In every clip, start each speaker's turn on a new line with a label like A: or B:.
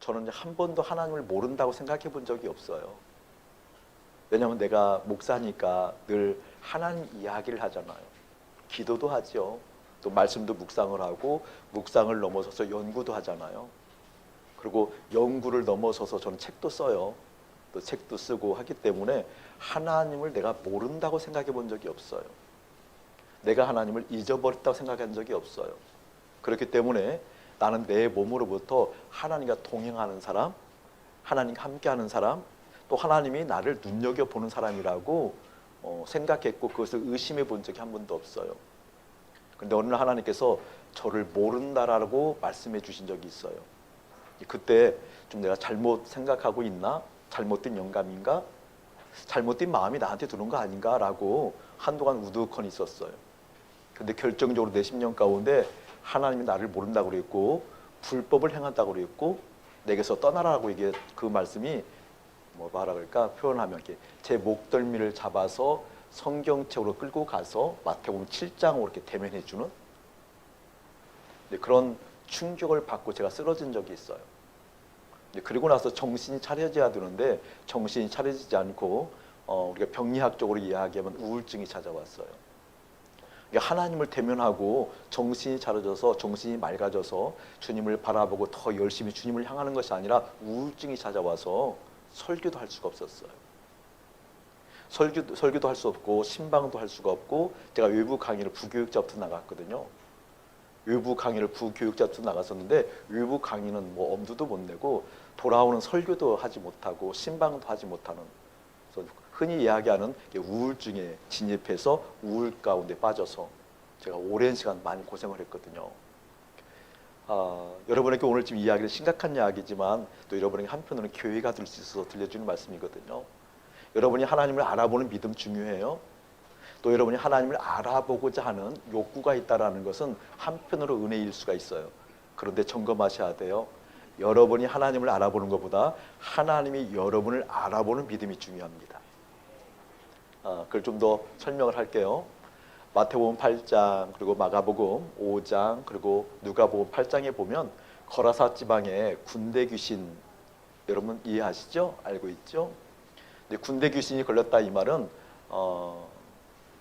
A: 저는 한 번도 하나님을 모른다고 생각해 본 적이 없어요. 왜냐하면 내가 목사니까 늘 하나님 이야기를 하잖아요. 기도도 하죠. 또 말씀도 묵상을 하고 묵상을 넘어서서 연구도 하잖아요. 그리고 연구를 넘어서서 저는 책도 써요. 또 책도 쓰고 하기 때문에 하나님을 내가 모른다고 생각해 본 적이 없어요. 내가 하나님을 잊어버렸다고 생각한 적이 없어요. 그렇기 때문에 나는 내 몸으로부터 하나님과 동행하는 사람, 하나님과 함께하는 사람, 또 하나님이 나를 눈여겨보는 사람이라고 생각했고 그것을 의심해 본 적이 한 번도 없어요. 그런데 어느 날 하나님께서 저를 모른다라고 말씀해 주신 적이 있어요. 그때 좀 내가 잘못 생각하고 있나? 잘못된 영감인가? 잘못된 마음이 나한테 드는 거 아닌가? 라고 한동안 우두커니 있었어요. 근데 결정적으로 내 심령 가운데 하나님이 나를 모른다고 그랬고 불법을 행한다고 그랬고 내게서 떠나라고 이게 그 말씀이 뭐라 그럴까 표현하면 이렇게 제 목덜미를 잡아서 성경책으로 끌고 가서 마태복음 7장으로 이렇게 대면해 주는 그런 충격을 받고 제가 쓰러진 적이 있어요. 그리고 나서 정신이 차려져야 되는데 정신이 차려지지 않고 우리가 병리학적으로 이야기하면 우울증이 찾아왔어요. 하나님을 대면하고 정신이 차려져서 정신이 맑아져서 주님을 바라보고 더 열심히 주님을 향하는 것이 아니라 우울증이 찾아와서 설교도 할 수가 없었어요. 설교도 할 수 없고 신방도 할 수가 없고 제가 외부 강의를 부교육자부터 나갔거든요. 외부 강의를 부교육자부터 나갔었는데 외부 강의는 뭐 엄두도 못 내고 돌아오는 설교도 하지 못하고 신방도 하지 못하는 흔히 이야기하는 우울증에 진입해서 우울 가운데 빠져서 제가 오랜 시간 많이 고생을 했거든요. 여러분에게 오늘 지금 이야기는 심각한 이야기지만 또 여러분에게 한편으로는 교회가 될 수 있어서 들려주는 말씀이거든요. 여러분이 하나님을 알아보는 믿음 중요해요. 또 여러분이 하나님을 알아보고자 하는 욕구가 있다는 것은 한편으로 은혜일 수가 있어요. 그런데 점검하셔야 돼요. 여러분이 하나님을 알아보는 것보다 하나님이 여러분을 알아보는 믿음이 중요합니다. 그걸 좀 더 설명을 할게요. 마태복음 8장 그리고 마가복음 5장 그리고 누가복음 8장에 보면 거라사 지방에 군대 귀신 여러분 이해하시죠? 알고 있죠? 근데 군대 귀신이 걸렸다 이 말은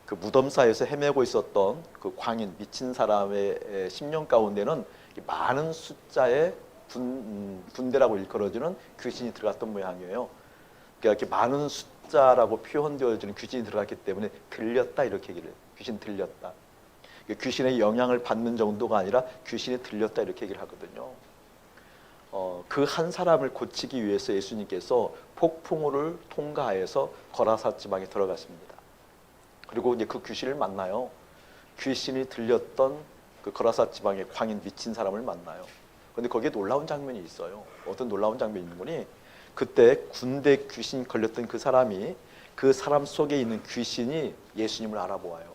A: 그 무덤 사이에서 헤매고 있었던 그 광인 미친 사람의 심령 가운데는 많은 숫자의 군대라고 일컬어지는 귀신이 들어갔던 모양이에요. 그러니까 이렇게 많은 숫자라고 표현되어지는 귀신이 들어갔기 때문에 들렸다 이렇게 얘기를 해요. 귀신 들렸다. 귀신의 영향을 받는 정도가 아니라 귀신이 들렸다 이렇게 얘기를 하거든요. 그 한 사람을 고치기 위해서 예수님께서 폭풍우를 통과해서 거라사 지방에 들어가십니다. 그리고 이제 그 귀신을 만나요. 귀신이 들렸던 그 거라사 지방의 광인 미친 사람을 만나요. 그런데 거기에 놀라운 장면이 있어요. 어떤 놀라운 장면이 있는 거니? 그때 군대 귀신 걸렸던 그 사람이 그 사람 속에 있는 귀신이 예수님을 알아보아요.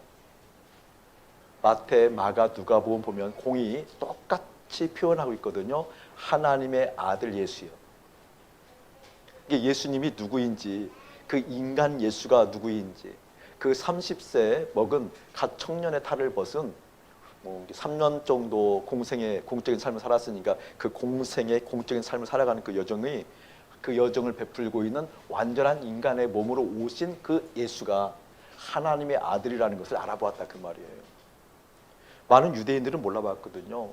A: 마태, 마가, 누가복음 보면 공이 똑같이 표현하고 있거든요. 하나님의 아들 예수요. 이게 예수님이 누구인지, 그 인간 예수가 누구인지, 그 30세 먹은 갓 청년의 탈을 벗은 3년 정도 공적인 삶을 살았으니까 그 공생의 공적인 삶을 살아가는 그 여정이 그 여정을 베풀고 있는 완전한 인간의 몸으로 오신 그 예수가 하나님의 아들이라는 것을 알아보았다 그 말이에요. 많은 유대인들은 몰라봤거든요.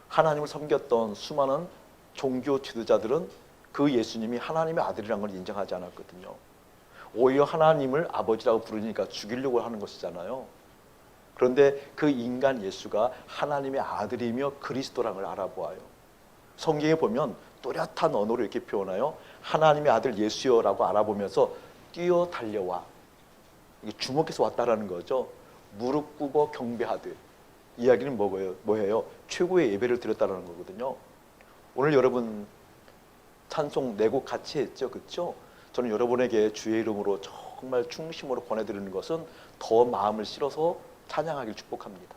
A: 하나님을 섬겼던 수많은 종교 지도자들은 그 예수님이 하나님의 아들이라는 걸 인정하지 않았거든요. 오히려 하나님을 아버지라고 부르니까 죽이려고 하는 것이잖아요. 그런데 그 인간 예수가 하나님의 아들이며 그리스도라는 걸 알아보아요. 성경에 보면 또렷한 언어로 이렇게 표현해요. 하나님의 아들 예수여라고 알아보면서 뛰어 달려와. 이게 주목해서 왔다라는 거죠. 무릎 꿇어 경배하듯. 이야기는 뭐예요? 최고의 예배를 드렸다는 거거든요. 오늘 여러분 찬송 4곡 같이 했죠, 그렇죠? 저는 여러분에게 주의 이름으로 정말 충심으로 권해드리는 것은 더 마음을 실어서 찬양하길 축복합니다.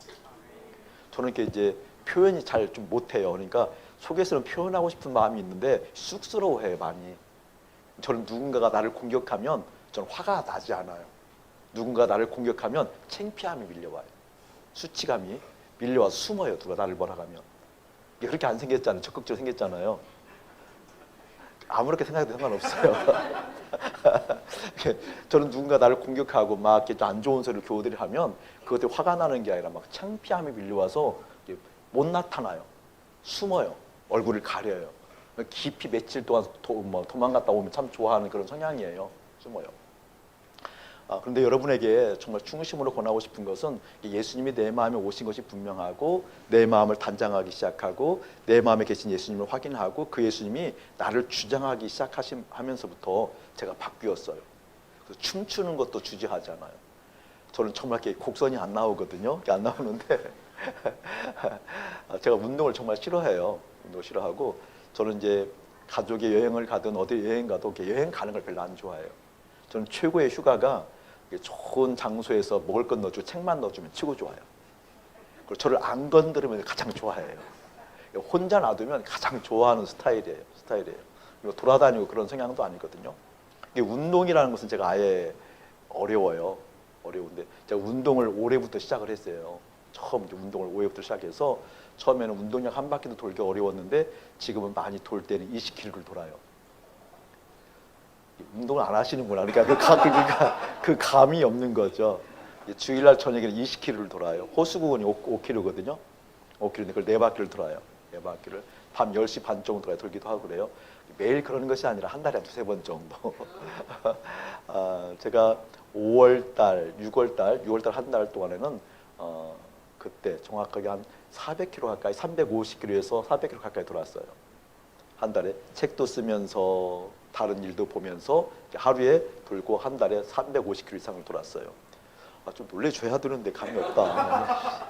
A: 저는 이렇게 이제 표현이 잘 좀 못해요. 그러니까 속에서는 표현하고 싶은 마음이 있는데 쑥스러워해요, 많이. 저는 누군가가 나를 공격하면 저는 화가 나지 않아요. 누군가 나를 공격하면 창피함이 밀려와요. 수치감이 밀려와서 숨어요. 누가 나를 뭐라 하면. 이게 그렇게 안 생겼잖아요. 적극적으로 생겼잖아요. 아무렇게 생각해도 상관없어요. 저는 누군가 나를 공격하고 막 이렇게 안 좋은 소리를 교우들이 하면 그것에 화가 나는 게 아니라 막 창피함이 밀려와서 못 나타나요. 숨어요. 얼굴을 가려요. 깊이 며칠 동안 도망갔다 오면 참 좋아하는 그런 성향이에요. 숨어요. 그런데 여러분에게 정말 중심으로 권하고 싶은 것은 예수님이 내 마음에 오신 것이 분명하고 내 마음을 단장하기 시작하고 내 마음에 계신 예수님을 확인하고 그 예수님이 나를 주장하기 시작하면서부터 제가 바뀌었어요. 그래서 춤추는 것도 주저하잖아요. 저는 정말 이렇게 곡선이 안 나오거든요. 안 나오는데 제가 운동을 정말 싫어해요. 운동을 싫어하고 저는 이제 가족이 여행을 가든 어디 여행 가도 여행 가는 걸 별로 안 좋아해요. 저는 최고의 휴가가 좋은 장소에서 먹을 것 넣어주고 책만 넣어주면 최고 좋아요. 그리고 저를 안 건드리면 가장 좋아해요. 혼자 놔두면 가장 좋아하는 스타일이에요. 그리고 돌아다니고 그런 성향도 아니거든요. 운동이라는 것은 제가 아예 어려운데 제가 운동을 올해부터 시작을 했어요. 처음 운동을 올해부터 시작해서 처음에는 운동장 한 바퀴도 돌기 어려웠는데 지금은 많이 돌 때는 20km를 돌아요. 운동을 안 하시는구나. 그러니까 그 감이 없는 거죠. 주일날 저녁에는 20km를 돌아요. 호수구간이 5km거든요. 5km인데 그걸 4바퀴를 돌아요. 4바퀴를 밤 10시 반 정도까지 돌기도 하고 그래요. 매일 그러는 것이 아니라 한 달에 두세 번 정도. 제가 5월달, 6월달 한 달 동안에는 그때 정확하게 한 400km 가까이, 350km에서 400km 가까이 돌았어요. 한 달에 책도 쓰면서 다른 일도 보면서 하루에 돌고 한 달에 350km 이상을 돌았어요. 좀 놀래줘야 되는데 감이 없다.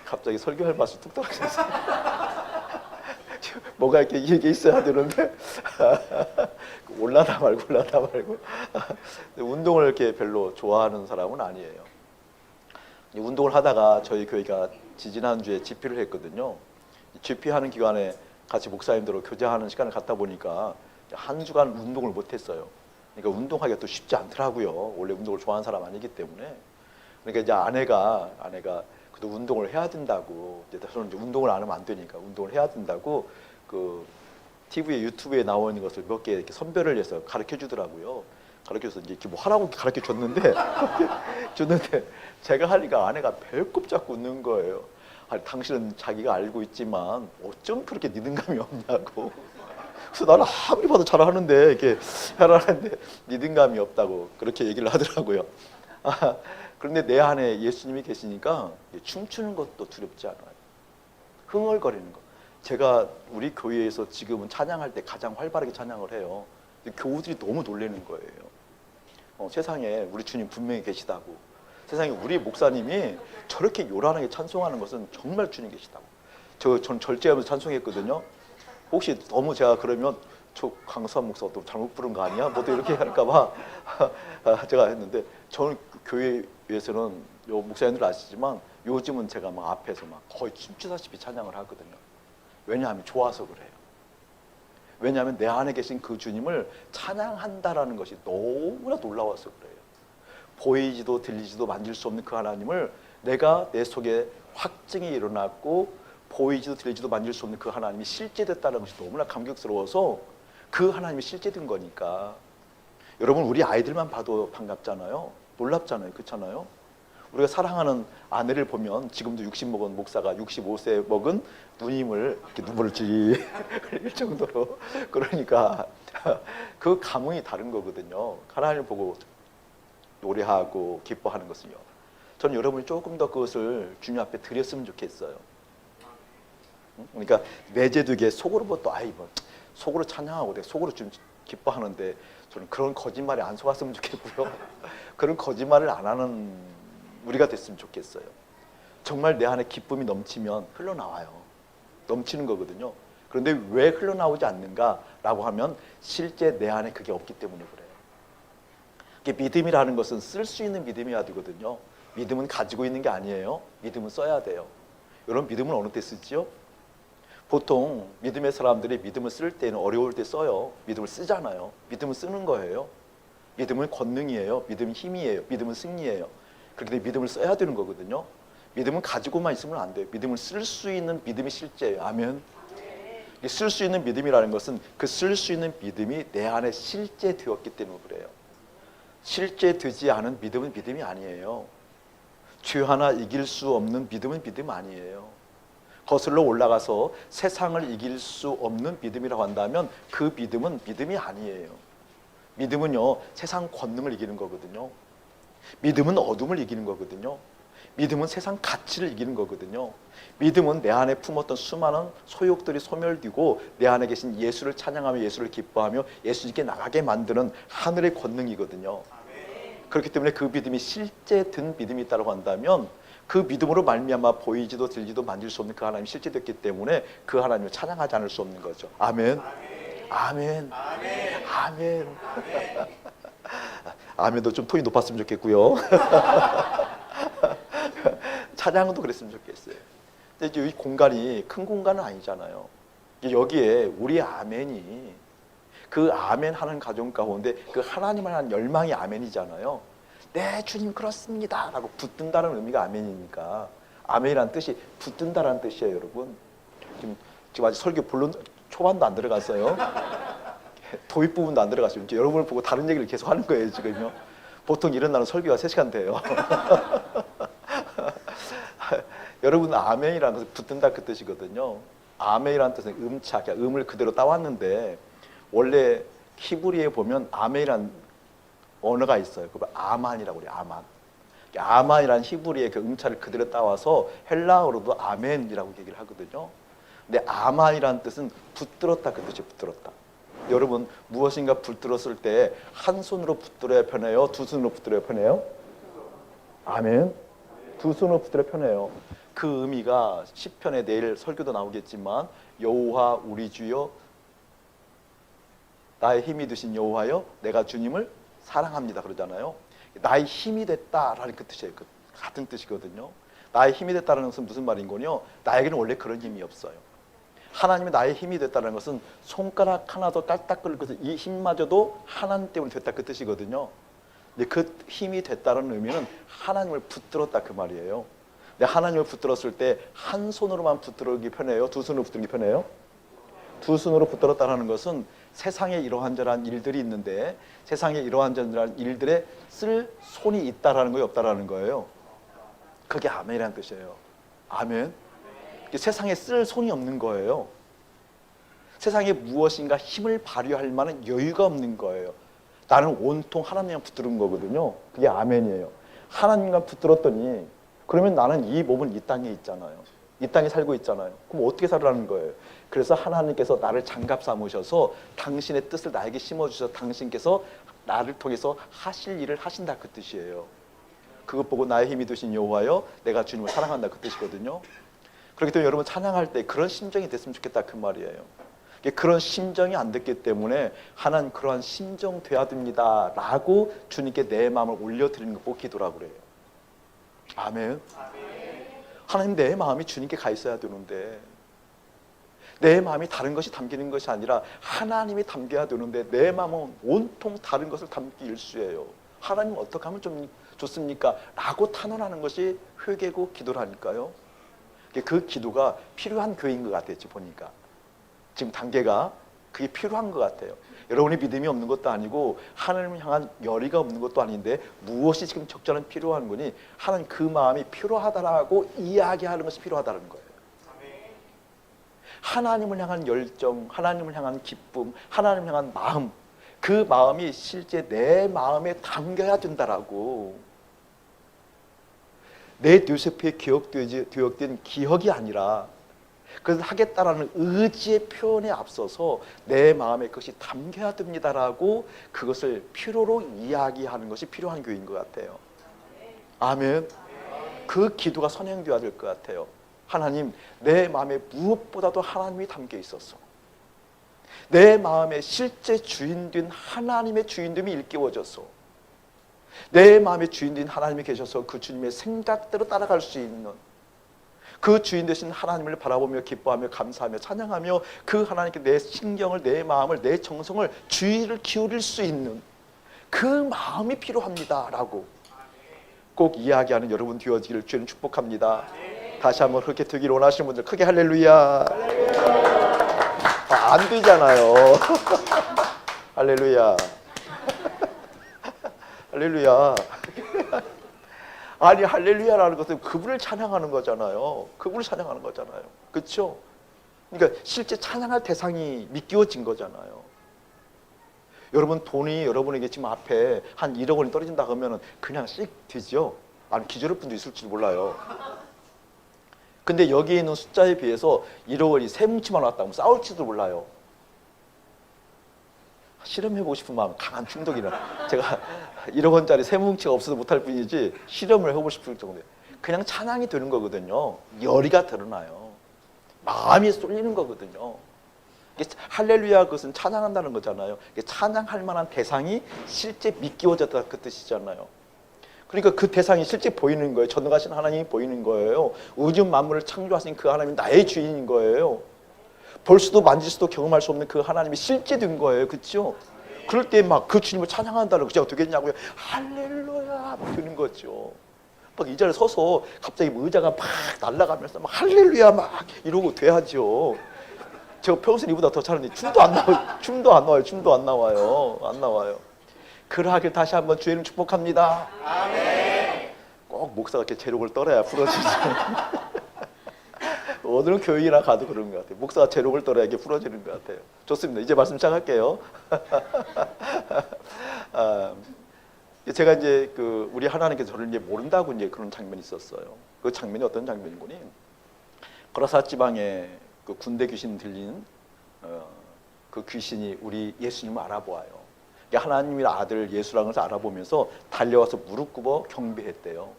A: 갑자기 설교할 맛이 뚝 떨어졌어요. 뭐가 이렇게 이게 있어야 되는데 올라다 말고. 운동을 이렇게 별로 좋아하는 사람은 아니에요. 운동을 하다가 저희 교회가 지지난주에 집회를 했거든요. 집회하는 기간에 같이 목사님들하고 교제하는 시간을 갖다 보니까 한 주간 운동을 못했어요. 그러니까 운동하기가 또 쉽지 않더라고요. 원래 운동을 좋아하는 사람 아니기 때문에. 그러니까 이제 아내가 그래도 운동을 해야 된다고. 이제 저는 이제 운동을 안 하면 안 되니까 운동을 해야 된다고 그 TV에 유튜브에 나와 있는 것을 몇 개 이렇게 선별을 해서 가르쳐 주더라고요. 가르쳐서 이제 이렇게 뭐 하라고 가르쳐 줬는데 제가 하니까 아내가 배꼽 잡고 웃는 거예요. 아니, 당신은 자기가 알고 있지만 어쩜 그렇게 리듬감이 없냐고. 그래서 나는 아무리 봐도 잘하는데 이렇게 하라는데 리듬감이 없다고 그렇게 얘기를 하더라고요. 그런데 내 안에 예수님이 계시니까 춤추는 것도 두렵지 않아요. 흥얼거리는 거. 제가 우리 교회에서 지금은 찬양할 때 가장 활발하게 찬양을 해요. 교우들이 너무 놀라는 거예요. 세상에 우리 주님 분명히 계시다고. 세상에 우리 목사님이 저렇게 요란하게 찬송하는 것은 정말 주님 계시다고. 전 절제하면서 찬송했거든요. 혹시 너무 제가 그러면 저 강수환 목사가 또 잘못 부른 거 아니야? 뭐 또 이렇게 할까 봐 제가 했는데 저는 교회에서는 요 목사님들 아시지만 요즘은 제가 막 앞에서 막 거의 춤추다시피 찬양을 하거든요. 왜냐하면 좋아서 그래요. 왜냐하면 내 안에 계신 그 주님을 찬양한다라는 것이 너무나 놀라워서 그래요. 보이지도 들리지도 만질 수 없는 그 하나님을 내가 내 속에 확증이 일어났고 보이지도 들리지도 만질 수 없는 그 하나님이 실제됐다는 것이 너무나 감격스러워서 그 하나님이 실제된 거니까. 여러분 우리 아이들만 봐도 반갑잖아요. 놀랍잖아요. 그렇잖아요. 우리가 사랑하는 아내를 보면 지금도 60 먹은 목사가 65세 먹은 누님을 이렇게 눈물을 흘릴 정도로 그러니까 그 감흥이 다른 거거든요. 하나님을 보고 노래하고 기뻐하는 것은요. 저는 여러분이 조금 더 그것을 주님 앞에 드렸으면 좋겠어요. 그러니까 내재되게 속으로 또 속으로 찬양하고 내가 속으로 좀 기뻐하는데 저는 그런 거짓말에 안 속았으면 좋겠고요. 그런 거짓말을 안 하는 우리가 됐으면 좋겠어요. 정말 내 안에 기쁨이 넘치면 흘러나와요. 넘치는 거거든요. 그런데 왜 흘러나오지 않는가라고 하면 실제 내 안에 그게 없기 때문에 그래요. 이게 믿음이라는 것은 쓸 수 있는 믿음이어야 되거든요. 믿음은 가지고 있는 게 아니에요. 믿음은 써야 돼요. 여러분 믿음은 어느 때 쓰지요? 보통 믿음의 사람들이 믿음을 쓸 때는 어려울 때 써요. 믿음을 쓰잖아요. 믿음을 쓰는 거예요. 믿음은 권능이에요. 믿음은 힘이에요. 믿음은 승리예요. 그렇기 때문에 믿음을 써야 되는 거거든요. 믿음은 가지고만 있으면 안 돼요. 믿음을 쓸 수 있는 믿음이 실제예요. 아멘. 쓸 수 있는 믿음이라는 것은 그 쓸 수 있는 믿음이 내 안에 실제 되었기 때문에 그래요. 실제 되지 않은 믿음은 믿음이 아니에요. 죄 하나 이길 수 없는 믿음은 믿음 아니에요. 거슬러 올라가서 세상을 이길 수 없는 믿음이라고 한다면 그 믿음은 믿음이 아니에요. 믿음은요, 세상 권능을 이기는 거거든요. 믿음은 어둠을 이기는 거거든요. 믿음은 세상 가치를 이기는 거거든요. 믿음은 내 안에 품었던 수많은 소욕들이 소멸되고 내 안에 계신 예수를 찬양하며 예수를 기뻐하며 예수님께 나가게 만드는 하늘의 권능이거든요. 그렇기 때문에 그 믿음이 실제 든 믿음이 있다고 한다면 그 믿음으로 말미암아 보이지도 들리지도 만질 수 없는 그 하나님이 실제 됐기 때문에 그 하나님을 찬양하지 않을 수 없는 거죠. 아멘. 아멘. 아멘. 아멘. 아멘도 좀 톤이 높았으면 좋겠고요. 찬양도 그랬으면 좋겠어요. 근데 이제 이 공간이 큰 공간은 아니잖아요. 여기에 우리 아멘이 그 아멘 하는 가정 가운데 그 하나님을 하는 열망이 아멘이잖아요. 네, 주님 그렇습니다 라고 붙든다는 의미가 아멘이니까 아멘이라는 뜻이 붙든다라는 뜻이에요, 여러분. 지금 아직 설교 본론 초반도 안 들어갔어요. 도입 부분도 안 들어갔어요. 여러분을 보고 다른 얘기를 계속 하는 거예요, 지금요. 보통 이런 날은 설교가 3시간 돼요. 여러분, 아멘이라는 것은 붙든다 그 뜻이거든요. 아멘이라는 뜻은 음차, 그러니까 음을 그대로 따왔는데 원래 히브리에 보면 아멘이라는 언어가 있어요. 그걸 아만이라고 그래요. 아만. 아만이라는 히브리의 그 음차를 그대로 따와서 헬라어로도 아멘이라고 얘기를 하거든요. 근데 아만이라는 뜻은 붙들었다 그 뜻이에요. 붙들었다. 여러분, 무엇인가 붙들었을 때 한 손으로 붙들어야 편해요? 두 손으로 붙들어야 편해요? 아멘. 두 손으로 붙들어야 편해요. 그 의미가 시편에 내일 설교도 나오겠지만 여호와 우리 주여 나의 힘이 되신 여호와여 내가 주님을 사랑합니다 그러잖아요. 나의 힘이 됐다라는 그 뜻이에요. 그 같은 뜻이거든요. 나의 힘이 됐다는 것은 무슨 말인 거요? 나에게는 원래 그런 힘이 없어요. 하나님이 나의 힘이 됐다는 것은 손가락 하나도 깔딱거릴 것은 이 힘마저도 하나님 때문에 됐다 그 뜻이거든요. 근데 그 힘이 됐다는 의미는 하나님을 붙들었다 그 말이에요. 근데 하나님을 붙들었을 때 한 손으로만 붙들기 편해요? 두 손으로 붙들기 편해요? 두 손으로 붙들었다는 것은 세상에 이러한저러한 일들이 있는데 세상에 이러한저러한 일들에 쓸 손이 있다라는 거예요, 없다라는 거예요? 그게 아멘이라는 뜻이에요. 아멘. 세상에 쓸 손이 없는 거예요. 세상에 무엇인가 힘을 발휘할 만한 여유가 없는 거예요. 나는 온통 하나님과 붙들은 거거든요. 그게 아멘이에요. 하나님과 붙들었더니 그러면 나는 이 몸은 이 땅에 있잖아요. 이 땅에 살고 있잖아요. 그럼 어떻게 살라는 거예요? 그래서 하나님께서 나를 장갑 삼으셔서 당신의 뜻을 나에게 심어주셔서 당신께서 나를 통해서 하실 일을 하신다 그 뜻이에요. 그것 보고 나의 힘이 되신 여호와여 내가 주님을 사랑한다 그 뜻이거든요. 그렇기 때문에 여러분 찬양할 때 그런 심정이 됐으면 좋겠다 그 말이에요. 그런 심정이 안 됐기 때문에 하나님 그러한 심정 돼야 됩니다 라고 주님께 내 마음을 올려드리는 것 보고 기도라고 그래요. 아멘. 하나님 내 마음이 주님께 가 있어야 되는데 내 마음이 다른 것이 담기는 것이 아니라 하나님이 담겨야 되는데 내 마음은 온통 다른 것을 담기 일쑤예요. 하나님 어떻게 하면 좀 좋습니까? 라고 탄원하는 것이 회개고 기도라니까요. 그 기도가 필요한 교회인 것 같아요. 보니까 지금 단계가 그게 필요한 것 같아요. 여러분이 믿음이 없는 것도 아니고 하나님을 향한 열의가 없는 것도 아닌데 무엇이 지금 적절한 필요한 거니 하나님 그 마음이 필요하다라고 이야기하는 것이 필요하다는 거예요. 하나님을 향한 열정, 하나님을 향한 기쁨, 하나님을 향한 마음, 그 마음이 실제 내 마음에 담겨야 된다라고. 내 뇌세포에 기억된 기억이 아니라 그것을 하겠다라는 의지의 표현에 앞서서 내 마음에 그것이 담겨야 됩니다라고 그것을 필요로 이야기하는 것이 필요한 교회인 것 같아요. 아멘. 그 기도가 선행되어야 될 것 같아요. 하나님, 내 마음에 무엇보다도 하나님이 담겨 있어서 내 마음에 실제 주인된 하나님의 주인됨이 일깨워져서 내 마음의 주인된 하나님이 계셔서 그 주님의 생각대로 따라갈 수 있는 그 주인 되신 하나님을 바라보며 기뻐하며 감사하며 찬양하며 그 하나님께 내 신경을 내 마음을 내 정성을 주의를 기울일 수 있는 그 마음이 필요합니다 라고 꼭 이야기하는 여러분 되어지기를 주님 축복합니다. 다시 한번 그렇게 되기를 원하시는 분들 크게 할렐루야. 안 되잖아요. 할렐루야. 할렐루야. 아니 할렐루야라는 것은 그분을 찬양하는 거잖아요. 그분을 찬양하는 거잖아요. 그렇죠? 그러니까 실제 찬양할 대상이 믿기워진 거잖아요. 여러분 돈이 여러분에게 지금 앞에 한 1억 원이 떨어진다 그러면 그냥 씩 되죠. 아니 기절할 분도 있을지 몰라요. 근데 여기에 있는 숫자에 비해서 1억 원이 세 뭉치만 왔다면 싸울지도 몰라요. 실험해보고 싶은 마음, 강한 충동이라. 제가 1억 원짜리 세 뭉치가 없어도 못할 뿐이지 실험을 해보고 싶을 정도예요. 그냥 찬양이 되는 거거든요. 열의가 드러나요. 마음이 쏠리는 거거든요. 할렐루야 그것은 찬양한다는 거잖아요. 찬양할 만한 대상이 실제 믿기워졌다 그 뜻이잖아요. 그러니까 그 대상이 실제 보이는 거예요. 전능하신 하나님이 보이는 거예요. 우주 만물을 창조하신 그 하나님이 나의 주인인 거예요. 볼 수도 만질 수도 경험할 수 없는 그 하나님이 실제 된 거예요. 그렇죠? 그럴 때 막 그 주님을 찬양한다는 거 되겠냐고요. 할렐루야 막 되는 거죠. 막 이 자리에 서서 갑자기 의자가 막 날아가면서 막 할렐루야 막 이러고 돼야죠. 제가 평소에 이보다 더 잘하는데 춤도 안 나와요. 안 나와요. 그러하길 다시 한번 주의 이름 축복합니다. 아멘. 꼭 목사가 이렇게 제록을 떨어야 풀어지죠. 오늘은 교육이나 가도 그런 것 같아요. 목사가 제록을 떨어야 이게 풀어지는 것 같아요. 좋습니다. 이제 말씀 시작할게요. 제가 이제 우리 하나님께서 저를 이제 모른다고 이제 그런 장면이 있었어요. 그 장면이 어떤 장면이고니? 거라사 지방에 그 군대 귀신 들린 그 귀신이 우리 예수님을 알아보아요. 하나님의 아들 예수라는 것을 알아보면서 달려와서 무릎 꿇어 경배했대요.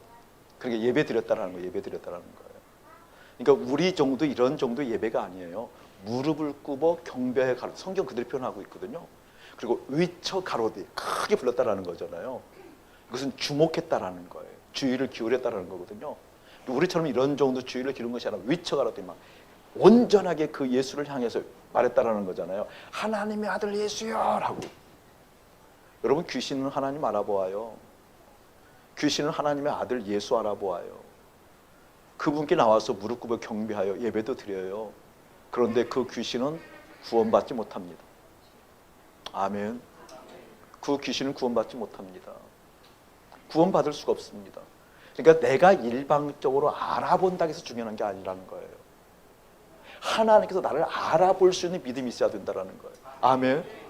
A: 그러니까 예배 드렸다라는 거예요. 예배 드렸다라는 거예요. 그러니까 우리 정도 이런 정도 예배가 아니에요. 무릎을 꿇어 경배해 가로 성경 그대로 표현하고 있거든요. 그리고 위쳐 가로되 크게 불렀다라는 거잖아요. 이것은 주목했다라는 거예요. 주의를 기울였다라는 거거든요. 우리처럼 이런 정도 주의를 기울인 것이 아니라 위쳐 가로되 막 온전하게 그 예수를 향해서 말했다라는 거잖아요. 하나님의 아들 예수여라고. 여러분 귀신은 하나님 알아보아요. 귀신은 하나님의 아들 예수 알아보아요. 그분께 나와서 무릎 꿇어 경배하여 예배도 드려요. 그런데 그 귀신은 구원받지 못합니다. 아멘. 그 귀신은 구원받지 못합니다. 구원받을 수가 없습니다. 그러니까 내가 일방적으로 알아본다고 해서 중요한 게 아니라는 거예요. 하나님께서 나를 알아볼 수 있는 믿음이 있어야 된다는 거예요. 아멘.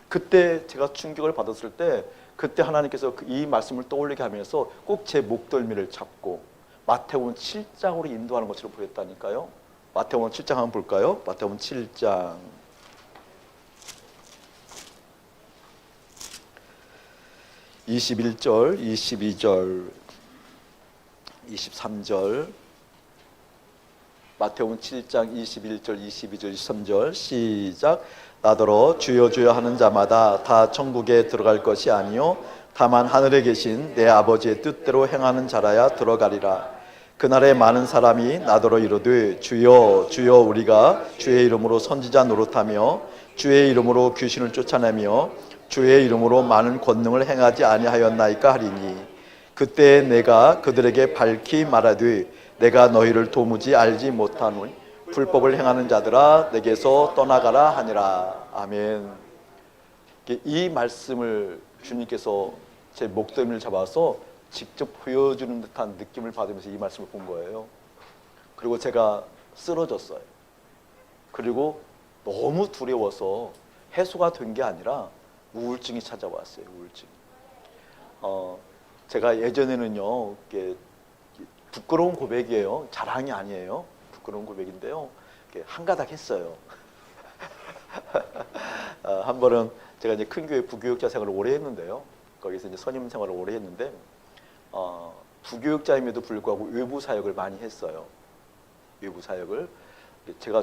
A: 그때 제가 충격을 받았을 때 그때 하나님께서 이 말씀을 떠올리게 하면서 꼭 제 목덜미를 잡고 마태복음 7장으로 인도하는 것처럼 보였다니까요. 마태복음 7장 한번 볼까요? 마태복음 7장 21절, 22절, 23절 마태복음 7장 21절, 22절, 23절 시작. 나더러 주여 주여 하는 자마다 다 천국에 들어갈 것이 아니요 다만 하늘에 계신 내 아버지의 뜻대로 행하는 자라야 들어가리라. 그날에 많은 사람이 나더러 이르되 주여 주여 우리가 주의 이름으로 선지자 노릇하며 주의 이름으로 귀신을 쫓아내며 주의 이름으로 많은 권능을 행하지 아니하였나이까 하리니 그때 내가 그들에게 밝히 말하되 내가 너희를 도무지 알지 못하노니 불법을 행하는 자들아 내게서 떠나가라 하니라. 아멘. 이 말씀을 주님께서 제 목덜미를 잡아서 직접 보여주는 듯한 느낌을 받으면서 이 말씀을 본 거예요. 그리고 제가 쓰러졌어요. 그리고 너무 두려워서 해소가 된 게 아니라 우울증이 찾아왔어요. 우울증. 제가 예전에는요, 부끄러운 고백이에요. 자랑이 아니에요. 부끄러운 고백인데요. 한 가닥 했어요. 한 번은 제가 이제 큰 교회 부교육자 생활을 오래 했는데요. 거기서 이제 선임 생활을 오래 했는데, 부교육자임에도 불구하고 외부 사역을 많이 했어요. 외부 사역을.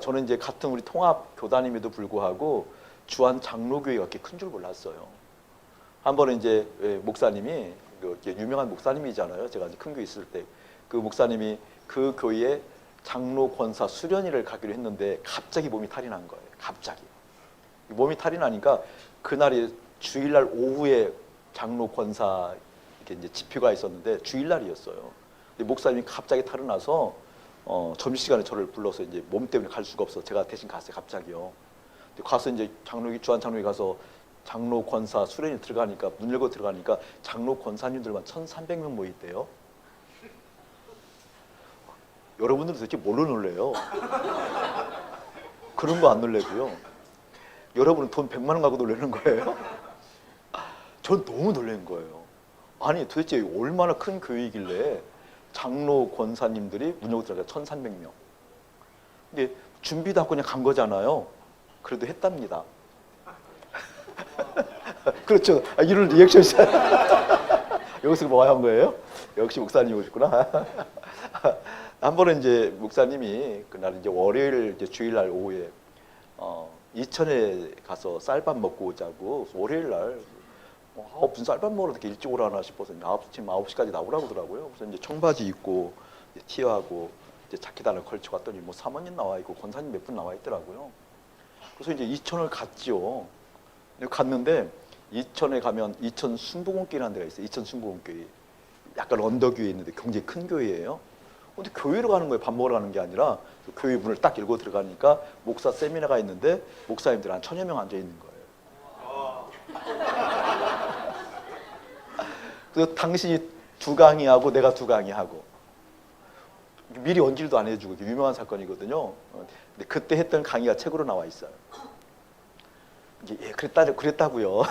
A: 저는 이제 같은 우리 통합 교단임에도 불구하고 주한 장로교회가 그렇게 큰 줄 몰랐어요. 한 번은 이제 목사님이 유명한 목사님이잖아요. 제가 이제 큰 교회 있을 때 그 목사님이 그 교회에 장로 권사 수련회를 가기로 했는데 갑자기 몸이 탈이 난 거예요. 갑자기 몸이 탈이 나니까 그날이 주일날 오후에 장로 권사 이렇게 이제 집회가 있었는데 주일날이었어요. 근데 목사님이 갑자기 탈이 나서 점심시간에 저를 불러서 이제 몸 때문에 갈 수가 없어 제가 대신 갔어요. 갑자기요. 가서 이제 주한 장로에 가서 장로 권사 수련이 들어가니까 문 열고 들어가니까 장로 권사님들만 1,300명 모였대요. 여러분들은 도대체 뭘로 놀래요? 그런 거 안 놀래고요. 여러분은 돈 100만 원 갖고 놀라는 거예요? 전 너무 놀란 거예요. 아니 도대체 얼마나 큰 교회이길래 장로 권사님들이 문 열고 들어가 1,300명. 근데 준비도 하고 그냥 간 거잖아요. 그래도 했답니다. 그렇죠. 이런 리액션이 여기서 뭐 한 거예요? 역시 목사님 오셨구나. 한 번은 이제 목사님이 그날 이제 월요일 이제 주일날 오후에 이천에 가서 쌀밥 먹고 오자고 월요일 날 무슨 쌀밥 먹으러 이렇게 일찍 오라나 싶어서 아침 9시까지 나오라고 하더라고요. 그래서 이제 청바지 입고 티하고 이제 자켓 하나 걸쳐 갔더니 뭐 사모님 나와 있고 권사님 몇 분 나와 있더라고요. 그래서 이제 이천을 갔죠. 갔는데 이천에 가면 이천 순복음교회라는 데가 있어요. 이천 순복음교회. 약간 언덕 위에 있는데 굉장히 큰 교회예요. 근데 교회로 가는 거예요. 밥 먹으러 가는 게 아니라 교회 문을 딱 열고 들어가니까 목사 세미나가 있는데 목사님들 한 1,000여 명 앉아 있는 거예요. 그래서 당신이 두 강의하고 내가 두 강의하고 미리 언질도 안 해주고 유명한 사건이거든요. 근데 그때 했던 강의가 책으로 나와 있어요. 예, 그랬다고요.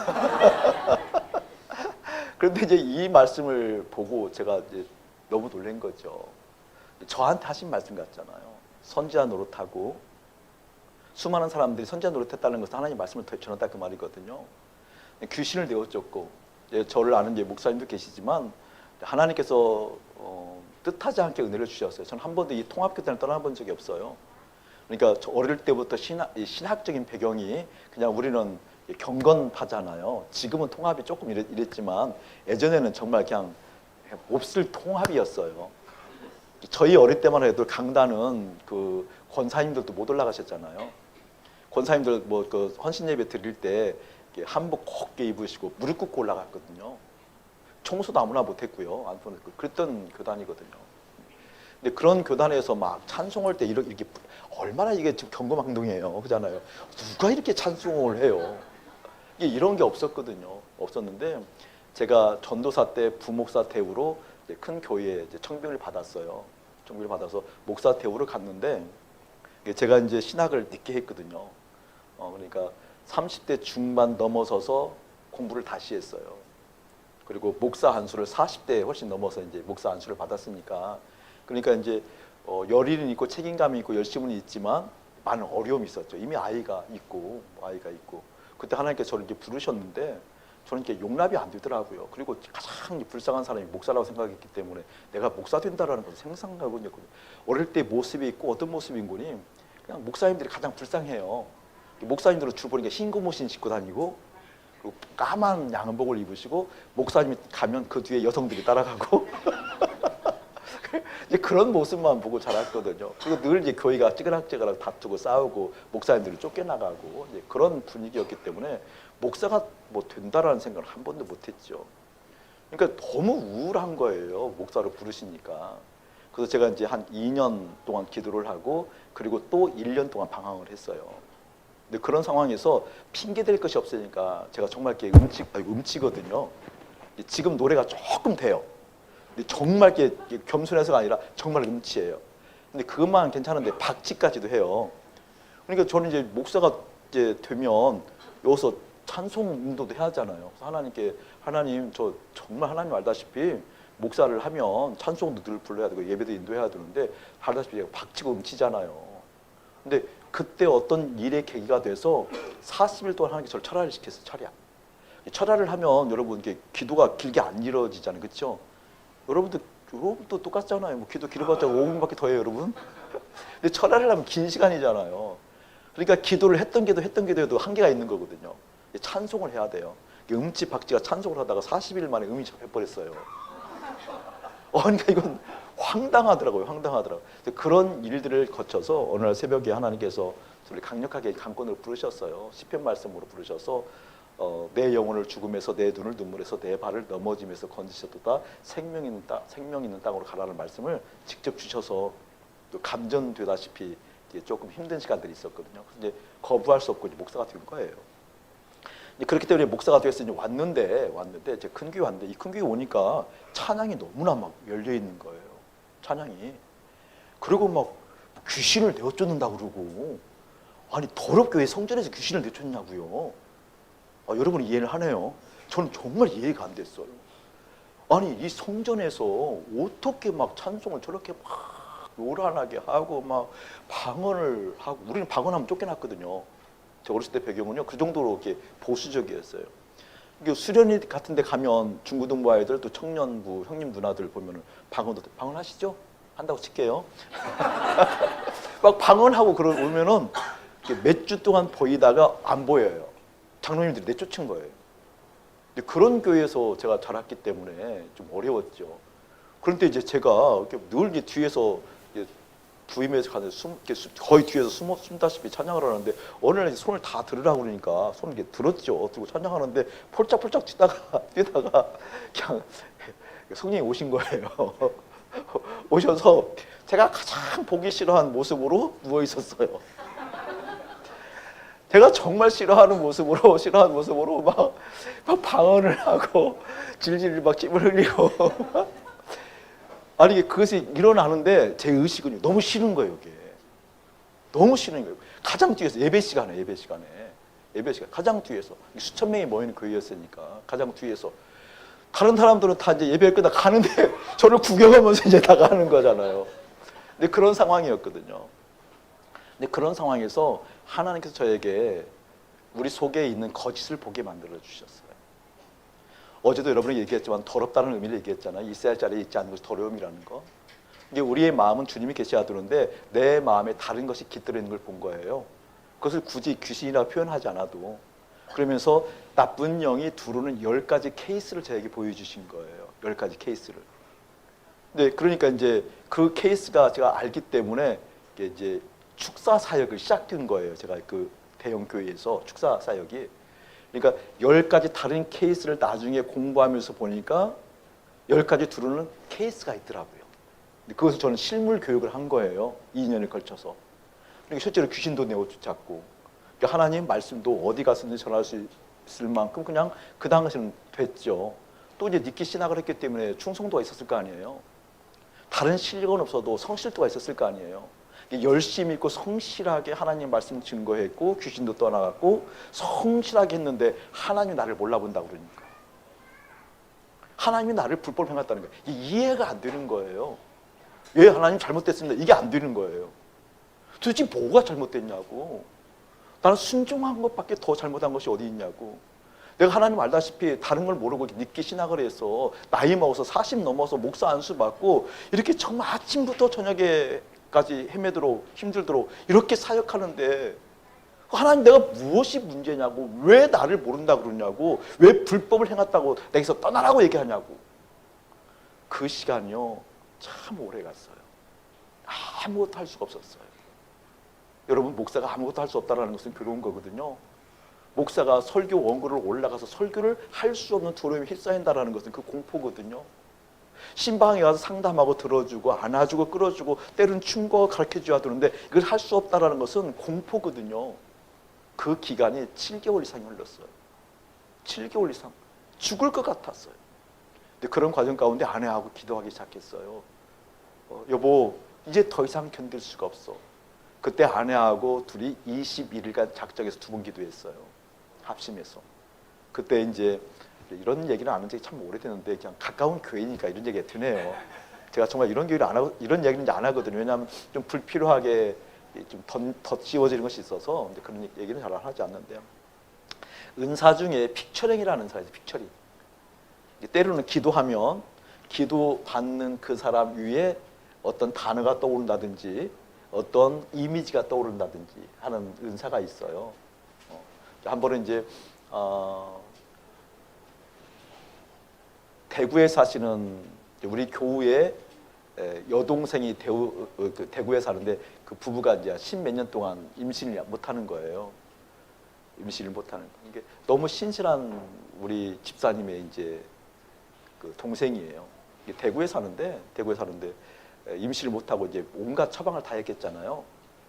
A: 그런데 이제 이 말씀을 보고 제가 이제 너무 놀란 거죠. 저한테 하신 말씀 같잖아요. 선지자 노릇하고 수많은 사람들이 선지자 노릇했다는 것은 하나님 말씀을 전했다 그 말이거든요. 귀신을 내어쫓고 저를 아는 이제 목사님도 계시지만 하나님께서 뜻하지 않게 은혜를 주셨어요. 저는 한 번도 이 통합교단을 떠나본 적이 없어요. 그러니까 저 어릴 때부터 신학적인 배경이 그냥 우리는 경건파잖아요. 지금은 통합이 조금 이랬지만 예전에는 정말 그냥 몹쓸 통합이었어요. 저희 어릴 때만 해도 강단은 그 권사님들도 못 올라가셨잖아요. 권사님들 뭐 그 헌신 예배 드릴 때 한복 곱게 입으시고 무릎 꿇고 올라갔거든요. 청소도 아무나 못했고요. 안 보냈고 그랬던 교단이거든요. 근데 그런 교단에서 막 찬송할 때 이렇게 얼마나 이게 지금 경거망동이에요, 그잖아요. 누가 이렇게 찬송을 해요? 이게 이런 게 없었거든요. 없었는데 제가 전도사 때 부목사 대우로 이제 큰 교회에 이제 청빙을 받았어요. 청빙을 받아서 목사 대우를 갔는데 제가 이제 신학을 늦게 했거든요. 그러니까 30대 중반 넘어서서 공부를 다시 했어요. 그리고 목사 안수를 40대에 훨씬 넘어서 이제 목사 안수를 받았으니까 그러니까 이제 열의는 있고 책임감이 있고 열심은 있지만 많은 어려움이 있었죠. 이미 아이가 있고 그때 하나님께서 저를 이렇게 부르셨는데 저는 이렇게 용납이 안 되더라고요. 그리고 가장 불쌍한 사람이 목사라고 생각했기 때문에 내가 목사 된다라는 것을 생각하고 있거든요. 어릴 때 모습이 있고 어떤 모습인 거니 그냥 목사님들이 가장 불쌍해요. 목사님들은 주로 보니까 흰 고무신 신고 다니고 그리고 까만 양복을 입으시고 목사님이 가면 그 뒤에 여성들이 따라가고 이제 그런 모습만 보고 자랐거든요. 그리고 늘 이제 교회가 찌그락찌그락 다투고 싸우고 목사님들이 쫓겨나가고 이제 그런 분위기였기 때문에 목사가 뭐 된다라는 생각을 한 번도 못했죠. 그러니까 너무 우울한 거예요. 목사로 부르시니까. 그래서 제가 이제 한 2년 동안 기도를 하고 그리고 또 1년 동안 방황을 했어요. 근데 그런 상황에서 핑계 댈 것이 없으니까 제가 정말 이렇게 음치거든요. 지금 노래가 조금 돼요. 근데 정말 이렇게 겸손해서가 아니라 정말 음치예요. 근데 그것만 괜찮은데 박치까지도 해요. 그러니까 저는 이제 목사가 이제 되면 여기서 찬송 인도도 해야 하잖아요. 그래서 하나님께 하나님 저 정말 하나님 알다시피 목사를 하면 찬송도 늘 불러야 되고 예배도 인도해야 되는데 알다시피 제가 박치고 음치잖아요. 근데 그때 어떤 일의 계기가 돼서 40일 동안 하나님께 저를 철야를 시켰어요. 철야를 하면 여러분 이게 기도가 길게 안 이루어지잖아요. 그렇죠? 여러분도 똑같잖아요. 뭐 기도 길어봤자 5분밖에 더 해요, 여러분. 근데 철야를 하면 긴 시간이잖아요. 그러니까 기도를 했던 게도 한계가 있는 거거든요. 찬송을 해야 돼요. 음치 박치가 찬송을 하다가 40일 만에 음이 잡혀버렸어요. 그러니까 이건 황당하더라고요. 그런 일들을 거쳐서 어느 날 새벽에 하나님께서 저를 강력하게 강권으로 부르셨어요. 시편 말씀으로 부르셔서 내 영혼을 죽음에서 내 눈을 눈물에서 내 발을 넘어짐에서 건지셨도다 생명 있는 땅으로 가라는 말씀을 직접 주셔서 또 감전되다시피 조금 힘든 시간들이 있었거든요. 그래서 이제 거부할 수 없고 이제 목사가 된 거예요. 이제 그렇기 때문에 목사가 돼서 이제 왔는데 이제 큰 교회 왔는데, 이 큰 교회 오니까 찬양이 너무나 막 열려 있는 거예요. 찬양이. 그리고 막 귀신을 내어쫓는다고 그러고, 아니 더럽게 왜 성전에서 귀신을 내쫓냐고요. 여러분이 이해를 하네요. 저는 정말 이해가 안 됐어요. 아니 이 성전에서 어떻게 막 찬송을 저렇게 막 요란하게 하고 막 방언을 하고, 우리는 방언하면 쫓겨났거든요. 저 어렸을 때 배경은요 그 정도로 이렇게 보수적이었어요. 수련회 같은 데 가면 중고등부 아이들, 또 청년부 형님 누나들 보면은 방언하시죠? 한다고 칠게요. 막 방언하고 그러면은 몇 주 동안 보이다가 안 보여요. 장로님들이 내쫓은 거예요. 근데 그런 교회에서 제가 자랐기 때문에 좀 어려웠죠. 그런데 이제 제가 이렇게 늘 이제 뒤에서 부임해서 가는 거의 뒤에서 숨다시피 찬양을 하는데, 어느 날 손을 다 들으라고 그러니까 손을 이렇게 들었죠. 들고 찬양하는데 폴짝폴짝 뛰다가 그냥 성령이 오신 거예요. 오셔서 제가 가장 보기 싫어하는 모습으로 누워 있었어요. 제가 정말 싫어하는 모습으로 막 방언을 하고 질질 막 찜을 흘리고 아니 그것이 일어나는데 제 의식은 너무 싫은 거예요. 이게 너무 싫은 거예요. 가장 뒤에서 예배 시간에 가장 뒤에서 수천 명이 모이는 교회였으니까 가장 뒤에서, 다른 사람들은 다 이제 예배를 끝나 가는데 저를 구경하면서 이제 다 가는 거잖아요. 근데 그런 상황이었거든요. 근데 그런 상황에서 하나님께서 저에게 우리 속에 있는 거짓을 보게 만들어 주셨어요. 어제도 여러분이 얘기했지만 더럽다는 의미를 얘기했잖아요. 있어야 자리에 있지 않는 것이 더러움이라는 거. 이게 우리의 마음은 주님이 계시하도록 내 마음에 다른 것이 깃들어 있는 걸 본 거예요. 그것을 굳이 귀신이라 표현하지 않아도. 그러면서 나쁜 영이 두루는 10가지 케이스를 저에게 보여주신 거예요. 10가지 케이스를. 네, 그러니까 이제 그 케이스가 제가 알기 때문에 이제 축사 사역을 시작된 거예요. 제가 그 대형 교회에서 축사 사역이. 그러니까 10가지 다른 케이스를 나중에 공부하면서 보니까 10가지 두루는 케이스가 있더라고요. 그것을 저는 실물 교육을 한 거예요. 2년을 걸쳐서. 그러니까 실제로 귀신도 내어쫓았고, 그러니까 하나님 말씀도 어디 가서든지 전할 수 있을 만큼 그냥 그 당시는 됐죠. 또 이제 니키 신학을 했기 때문에 충성도가 있었을 거 아니에요. 다른 실력은 없어도 성실도가 있었을 거 아니에요. 열심히 있고 성실하게 하나님 말씀 증거했고 귀신도 떠나갔고 성실하게 했는데 하나님이 나를 몰라본다고 그러니까, 하나님이 나를 불법 행했다는 거예요. 이해가 안 되는 거예요. 왜 하나님 잘못됐습니다. 이게 안 되는 거예요. 도대체 뭐가 잘못됐냐고. 나는 순종한 것밖에 더 잘못한 것이 어디 있냐고. 내가 하나님 알다시피 다른 걸 모르고 늦게 신학을 해서 나이 먹어서 40 넘어서 목사 안수 받고 이렇게 정말 아침부터 저녁에까지 헤매도록 힘들도록 이렇게 사역하는데, 하나님 내가 무엇이 문제냐고, 왜 나를 모른다 그러냐고, 왜 불법을 행했다고 내게서 떠나라고 얘기하냐고. 그 시간이요 참 오래 갔어요. 아무것도 할 수가 없었어요. 여러분, 목사가 아무것도 할 수 없다는 것은 괴로운 거거든요. 목사가 설교 원고를 올라가서 설교를 할 수 없는 두려움이 휩싸인다는 것은 그 공포거든요. 신방에 가서 상담하고 들어주고 안아주고 끌어주고 때로는 충고 가르쳐줘야 되는데 이걸 할 수 없다는 것은 공포거든요. 그 기간이 7개월 이상이 흘렀어요. 7개월 이상. 죽을 것 같았어요. 근데 그런 과정 가운데 아내하고 기도하기 시작했어요. 여보, 이제 더 이상 견딜 수가 없어. 그때 아내하고 둘이 21일간 작정해서 2번 기도했어요. 합심해서. 그때 이제 이런 얘기를 안 한 지 참 오래됐는데 그냥 가까운 교회니까 이런 얘기가 드네요. 제가 정말 이런 교회를 안 하고 이런 얘기는 안 하거든요. 왜냐하면 좀 불필요하게 좀 덧씌워지는 것이 있어서 그런 얘기는 잘 하지 않는데요. 은사 중에 픽처링이라는 은사가 있어요. 픽처링. 때로는 기도하면 기도 받는 그 사람 위에 어떤 단어가 떠오른다든지 어떤 이미지가 떠오른다든지 하는 은사가 있어요. 한 번은 이제 대구에 사시는 우리 교우의 여동생이 대구에 사는데 그 부부가 이제 10몇 년 동안 임신을 못하는 거예요. 임신을 못하는 거. 이게 너무 신실한 우리 집사님의 이제 그 동생이에요. 대구에 사는데 임신을 못하고 이제 온갖 처방을 다 했겠잖아요.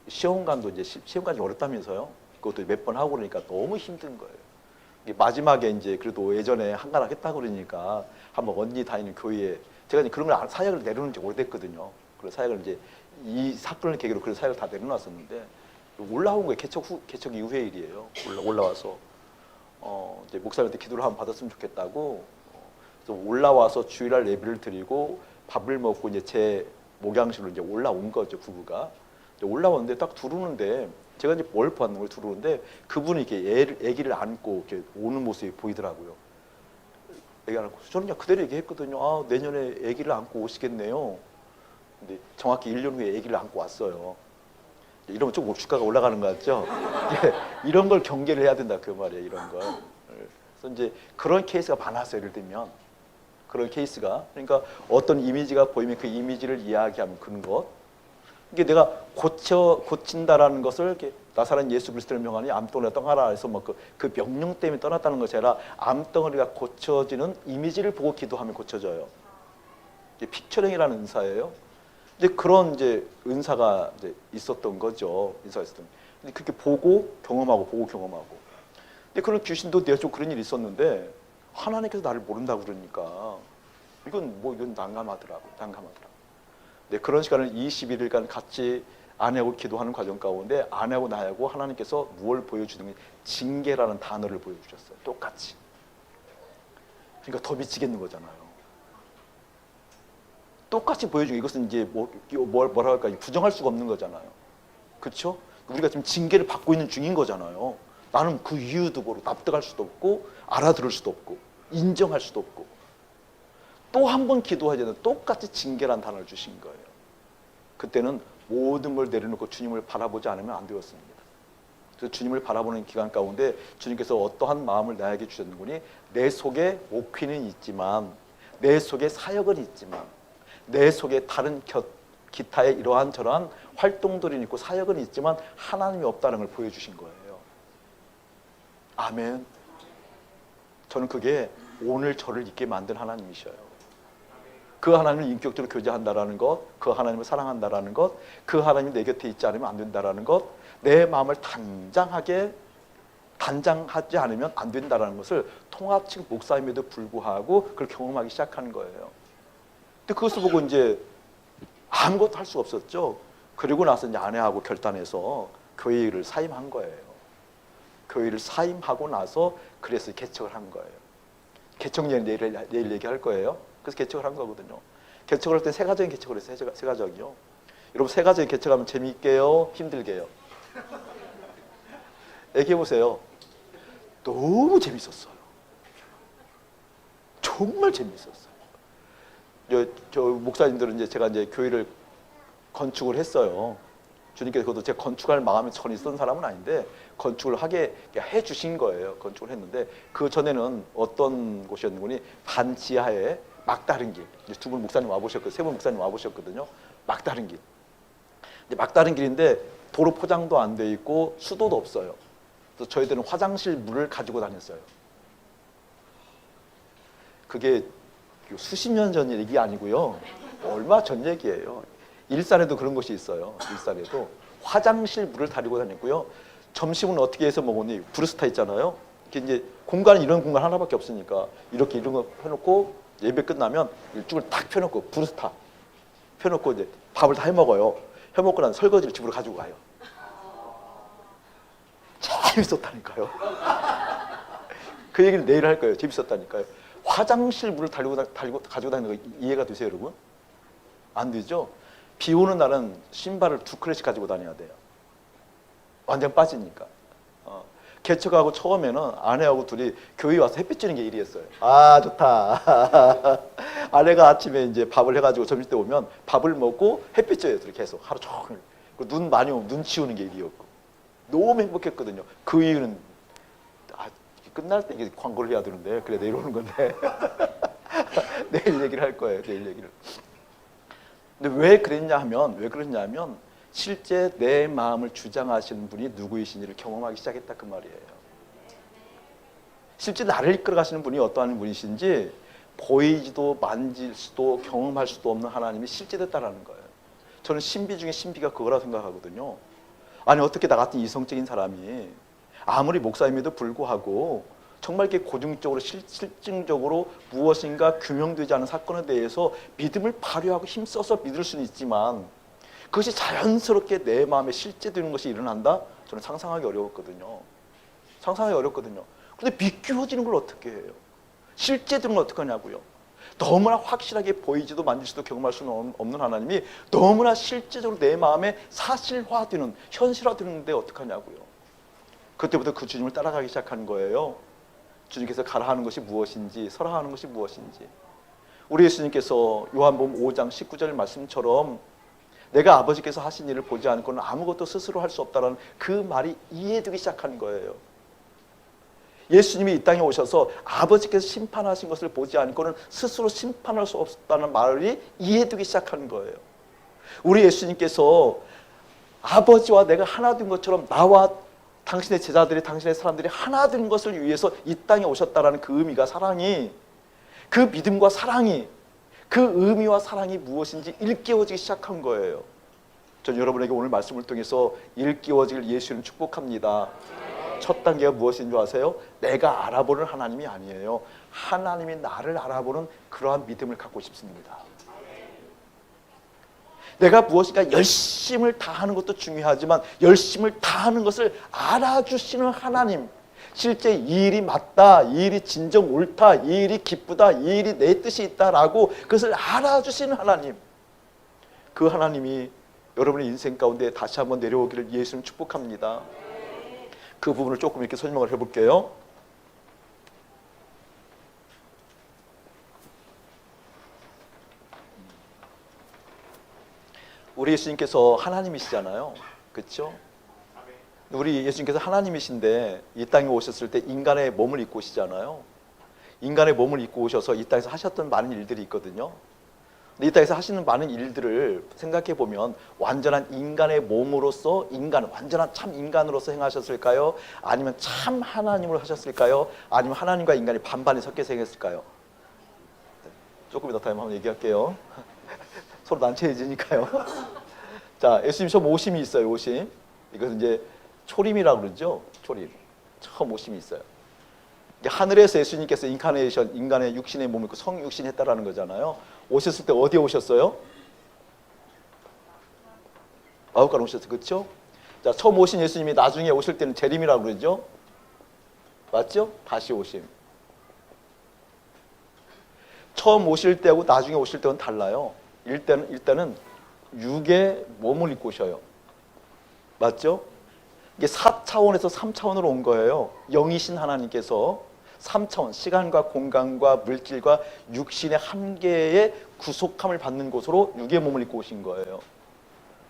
A: 시험관도 이제 시험관이 어렵다면서요. 그것도 몇 번 하고 그러니까 너무 힘든 거예요. 마지막에 이제 그래도 예전에 한가락 했다 그러니까 한번 언니 다니는 교회에 제가 이제 그런 걸 사역을 내려놓은 지 오래됐거든요. 그래서 사역을 이제 이 사건을 계기로 그런 사역을 다 내려놨었는데 올라온 거예요. 개척 이후의 일이에요. 올라와서 이제 목사님한테 기도를 한번 받았으면 좋겠다고 그래서 올라와서 주일날 예배를 드리고 밥을 먹고 이제 제 목양실로 이제 올라온 거죠. 부부가 이제 올라왔는데 딱 들어오는데 제가 이제 뭘 봤는 걸 들어오는데 그분이 이렇게 아기를 안고 이렇게 오는 모습이 보이더라고요. 아기 안고 저는 그냥 그대로 얘기했거든요. 아, 내년에 아기를 안고 오시겠네요. 근데 정확히 1년 후에 아기를 안고 왔어요. 이러면 좀 주가가 올라가는 거 같죠? 이런 걸 경계를 해야 된다 그 말이에요. 이런 걸. 그래서 이제 그런 케이스가 많았어요. 예를 들면 그런 케이스가 그러니까 어떤 이미지가 보이면 그 이미지를 이야기하면 그런 것. 이게 내가 고친다라는 것을 이렇게 나사렛 예수 그리스도를 명하니 암덩어리가 떠나라 해서 뭐 그 명령 때문에 떠났다는 것이 아니라 암덩어리가 고쳐지는 이미지를 보고 기도하면 고쳐져요. 이게 픽처링이라는 은사예요. 이제 그런 이제 은사가 이제 있었던 거죠. 인사가 있었던. 근데 그렇게 보고 경험하고 보고 경험하고. 근데 그런 귀신도 내가 좀 그런 일이 있었는데 하나님께서 나를 모른다고 그러니까 이건 난감하더라고. 네, 그런 시간을 21일간 같이 아내하고 기도하는 과정 가운데 아내하고 나하고 하나님께서 무엇을 보여주는 게 징계라는 단어를 보여주셨어요. 똑같이. 그러니까 더 미치겠는 거잖아요. 똑같이 보여주고 이것은 이제 뭐라 할까 부정할 수가 없는 거잖아요. 그렇죠? 우리가 지금 징계를 받고 있는 중인 거잖아요. 나는 그 이유도 모르고 납득할 수도 없고 알아들을 수도 없고 인정할 수도 없고 또 한 번 기도해야 되는 똑같이 징계란 단어를 주신 거예요. 그때는 모든 걸 내려놓고 주님을 바라보지 않으면 안 되었습니다. 그래서 주님을 바라보는 기간 가운데 주님께서 어떠한 마음을 나에게 주셨는지 내 속에 목회는 있지만 내 속에 사역은 있지만 내 속에 다른 기타의 이러한 저러한 활동들이 있고 사역은 있지만 하나님이 없다는 걸 보여주신 거예요. 아멘. 저는 그게 오늘 저를 있게 만든 하나님이셔요. 그 하나님을 인격적으로 교제한다라는 것, 그 하나님을 사랑한다라는 것, 그 하나님이 내 곁에 있지 않으면 안 된다라는 것, 내 마음을 단장하지 않으면 안 된다라는 것을 통합측 목사임에도 불구하고 그걸 경험하기 시작하는 거예요. 근데 그것을 보고 이제 아무것도 할 수가 없었죠. 그리고 나서 이제 아내하고 결단해서 교회를 사임한 거예요. 교회를 사임하고 나서 그래서 개척을 한 거예요. 개척 내일 얘기할 거예요. 그래서 개척을 한 거거든요. 개척을 할 때 세 가정이 개척을 했어요. 세 가정이요. 여러분 세 가정이 개척하면 재미있게요? 힘들게요? 얘기해보세요. 너무 재밌었어요. 정말 재밌었어요. 저 목사님들은 이제 제가 이제 교회를 건축을 했어요. 주님께서 그것도 제가 건축할 마음이 전혀 있었던 사람은 아닌데 건축을 하게 해주신 거예요. 건축을 했는데 그 전에는 어떤 곳이었는지 반지하에 막다른 길. 두 분 목사님 와보셨고 세 분 목사님 와보셨거든요. 막다른 길. 근데 막다른 길인데 도로 포장도 안 돼 있고 수도도 없어요. 그래서 저희들은 화장실 물을 가지고 다녔어요. 그게 수십 년 전 얘기 아니고요. 얼마 전 얘기예요. 일산에도 그런 곳이 있어요. 일산에도 화장실 물을 다니고 다녔고요. 점심은 어떻게 해서 먹었니? 브루스타 있잖아요. 이게 이제 공간이 이런 공간 하나밖에 없으니까 이렇게 이런 거 펴놓고 예배 끝나면 일쪽을 딱 펴놓고 브루스타 펴놓고 이제 밥을 다 해먹어요. 해먹고 난 설거지를 집으로 가지고 가요. 재밌었다니까요. 그 얘기를 내일 할 거예요. 재밌었다니까요. 화장실 물을 가지고 다니는 거 이해가 되세요, 여러분? 안 되죠? 비 오는 날은 신발을 2켤레씩 가지고 다녀야 돼요. 완전 빠지니까. 개척하고 처음에는 아내하고 둘이 교회 와서 햇빛 쬐는 게 일이었어요. 아, 좋다. 아내가 아침에 이제 밥을 해가지고 점심 때 오면 밥을 먹고 햇빛 쬐요. 둘이 계속 하루 종일. 눈 많이 오면 눈 치우는 게 일이었고. 너무 행복했거든요. 그 이유는 끝날 때 이게 광고를 해야 되는데 그래 내일 오는 건데 내일 얘기를 할 거예요. 내일 얘기를. 근데 왜 그랬냐 하면 실제 내 마음을 주장하시는 분이 누구이신지를 경험하기 시작했다 그 말이에요. 실제 나를 이끌어가시는 분이 어떠한 분이신지 보이지도 만질 수도 경험할 수도 없는 하나님이 실제됐다라는 거예요. 저는 신비 중에 신비가 그거라 생각하거든요. 아니 어떻게 나 같은 이성적인 사람이 아무리 목사임에도 불구하고 정말 이렇게 고증적으로 실증적으로 무엇인가 규명되지 않은 사건에 대해서 믿음을 발휘하고 힘써서 믿을 수는 있지만 그것이 자연스럽게 내 마음에 실제되는 것이 일어난다? 저는 상상하기 어려웠거든요. 상상하기 어렵거든요. 그런데 비껴지는 걸 어떻게 해요? 실제되는 걸 어떻게 하냐고요. 너무나 확실하게 보이지도 만지지도 경험할 수는 없는 하나님이 너무나 실제적으로 내 마음에 사실화되는, 현실화되는데 어떡하냐고요. 그때부터 그 주님을 따라가기 시작한 거예요. 주님께서 가라 하는 것이 무엇인지, 서라 하는 것이 무엇인지. 우리 예수님께서 요한복음 5장 19절 말씀처럼 내가 아버지께서 하신 일을 보지 않고는 아무것도 스스로 할 수 없다는 그 말이 이해되기 시작한 거예요. 예수님이 이 땅에 오셔서 아버지께서 심판하신 것을 보지 않고는 스스로 심판할 수 없다는 말이 이해되기 시작한 거예요. 우리 예수님께서 아버지와 내가 하나 된 것처럼 나와 당신의 제자들이, 당신의 사람들이 하나 된 것을 위해서 이 땅에 오셨다라는 그 의미가, 사랑이, 그 믿음과 사랑이, 그 의미와 사랑이 무엇인지 일깨워지기 시작한 거예요. 전 여러분에게 오늘 말씀을 통해서 일깨워지길 예수님 축복합니다. 첫 단계가 무엇인 줄 아세요? 내가 알아보는 하나님이 아니에요. 하나님이 나를 알아보는 그러한 믿음을 갖고 싶습니다. 내가 무엇인가 열심을 다하는 것도 중요하지만 열심을 다하는 것을 알아주시는 하나님, 실제 이 일이 맞다, 이 일이 진정 옳다, 이 일이 기쁘다, 이 일이 내 뜻이 있다라고 그것을 알아주시는 하나님, 그 하나님이 여러분의 인생 가운데 다시 한번 내려오기를 예수님 축복합니다. 그 부분을 조금 이렇게 설명을 해볼게요. 우리 예수님께서 하나님이시잖아요. 그렇죠? 우리 예수님께서 하나님이신데 이 땅에 오셨을 때 인간의 몸을 입고 오시잖아요. 인간의 몸을 입고 오셔서 이 땅에서 하셨던 많은 일들이 있거든요. 이 땅에서 하시는 많은 일들을 생각해 보면 완전한 인간의 몸으로서 완전한 참 인간으로서 행하셨을까요? 아니면 참 하나님으로 하셨을까요? 아니면 하나님과 인간이 반반이 섞여서 행했을까요? 조금 이따 한번 얘기할게요. 서로 난처해지니까요. 자, 예수님 처음 오심이 있어요. 오심. 이것은 이제 초림이라고 그러죠. 초림. 처음 오심이 있어요. 하늘에서 예수님께서 인카네이션, 인간의 육신의 몸을 입고 성육신했다라는 거잖아요. 오셨을 때 어디에 오셨어요? 마구간 오셨어요. 그렇죠? 자, 처음 오신 예수님이 나중에 오실 때는 재림이라고 그러죠. 맞죠? 다시 오심. 처음 오실 때하고 나중에 오실 때는 달라요. 일단은 육의 몸을 입고 오셔요. 맞죠? 이게 4차원에서 3차원으로 온 거예요. 영이신 하나님께서 3차원, 시간과 공간과 물질과 육신의 한계의 구속함을 받는 곳으로 육의 몸을 입고 오신 거예요.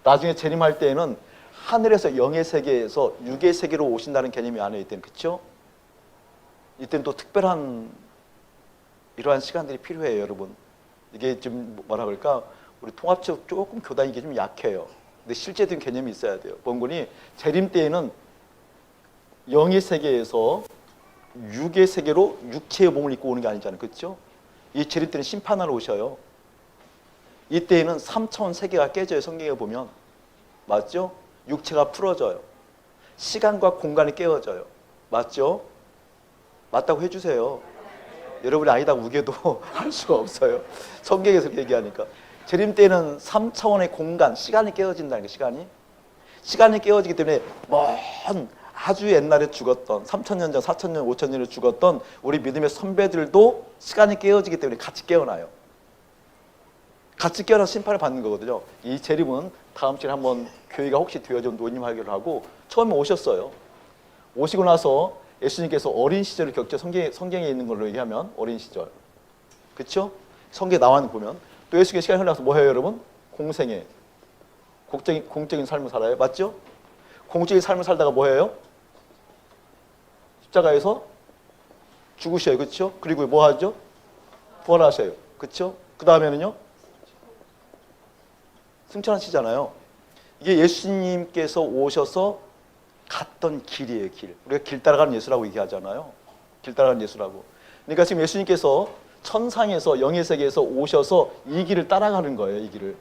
A: 나중에 재림할 때에는 하늘에서 영의 세계에서 육의 세계로 오신다는 개념이 안에 있대는, 그렇죠? 이때는 또 특별한 이러한 시간들이 필요해요, 여러분. 이게 좀 뭐라 그럴까? 우리 통합적 조금 교단이 이게 좀 약해요. 근데 실제적인 개념이 있어야 돼요. 본군이 재림 때에는 영의 세계에서 육의 세계로 육체의 몸을 입고 오는 게 아니잖아요. 그렇죠? 이 재림 때는 심판하러 오셔요. 이때에는 3차원 세계가 깨져요. 성경에 보면. 맞죠? 육체가 풀어져요. 시간과 공간이 깨어져요. 맞죠? 맞다고 해주세요. 여러분이 아니다 우겨도 할 수가 없어요. 성경에서 그렇게 얘기하니까. 재림 때는 3차원의 공간, 시간이 깨어진다는 거예요. 시간이 깨어지기 때문에 먼 아주 옛날에 죽었던 3,000년 전, 4,000년, 5,000년에 죽었던 우리 믿음의 선배들도 시간이 깨어지기 때문에 같이 깨어나요. 같이 깨어나서 심판을 받는 거거든요. 이 재림은 다음 주에 한번 교회가 혹시 되어준 노님하기로 하고 처음에 오셨어요. 오시고 나서 예수님께서 어린 시절을 겪죠. 성경에 있는 걸로 얘기하면 어린 시절. 그렇죠? 성경에 나와 있는 거 보면 또 예수님께 시간이 흘러서 뭐 해요, 여러분? 공생애. 공적인 삶을 살아요. 맞죠? 공적인 삶을 살다가 뭐 해요? 십자가에서 죽으셔요. 그렇죠? 그리고 뭐 하죠? 부활하셔요. 그렇죠? 그 다음에는요? 승천하시잖아요. 이게 예수님께서 오셔서 갔던 길이에요, 길. 우리가 길 따라가는 예수라고 얘기하잖아요. 길 따라가는 예수라고. 그러니까 지금 예수님께서 천상에서 영의 세계에서 오셔서 이 길을 따라가는 거예요, 이 길을.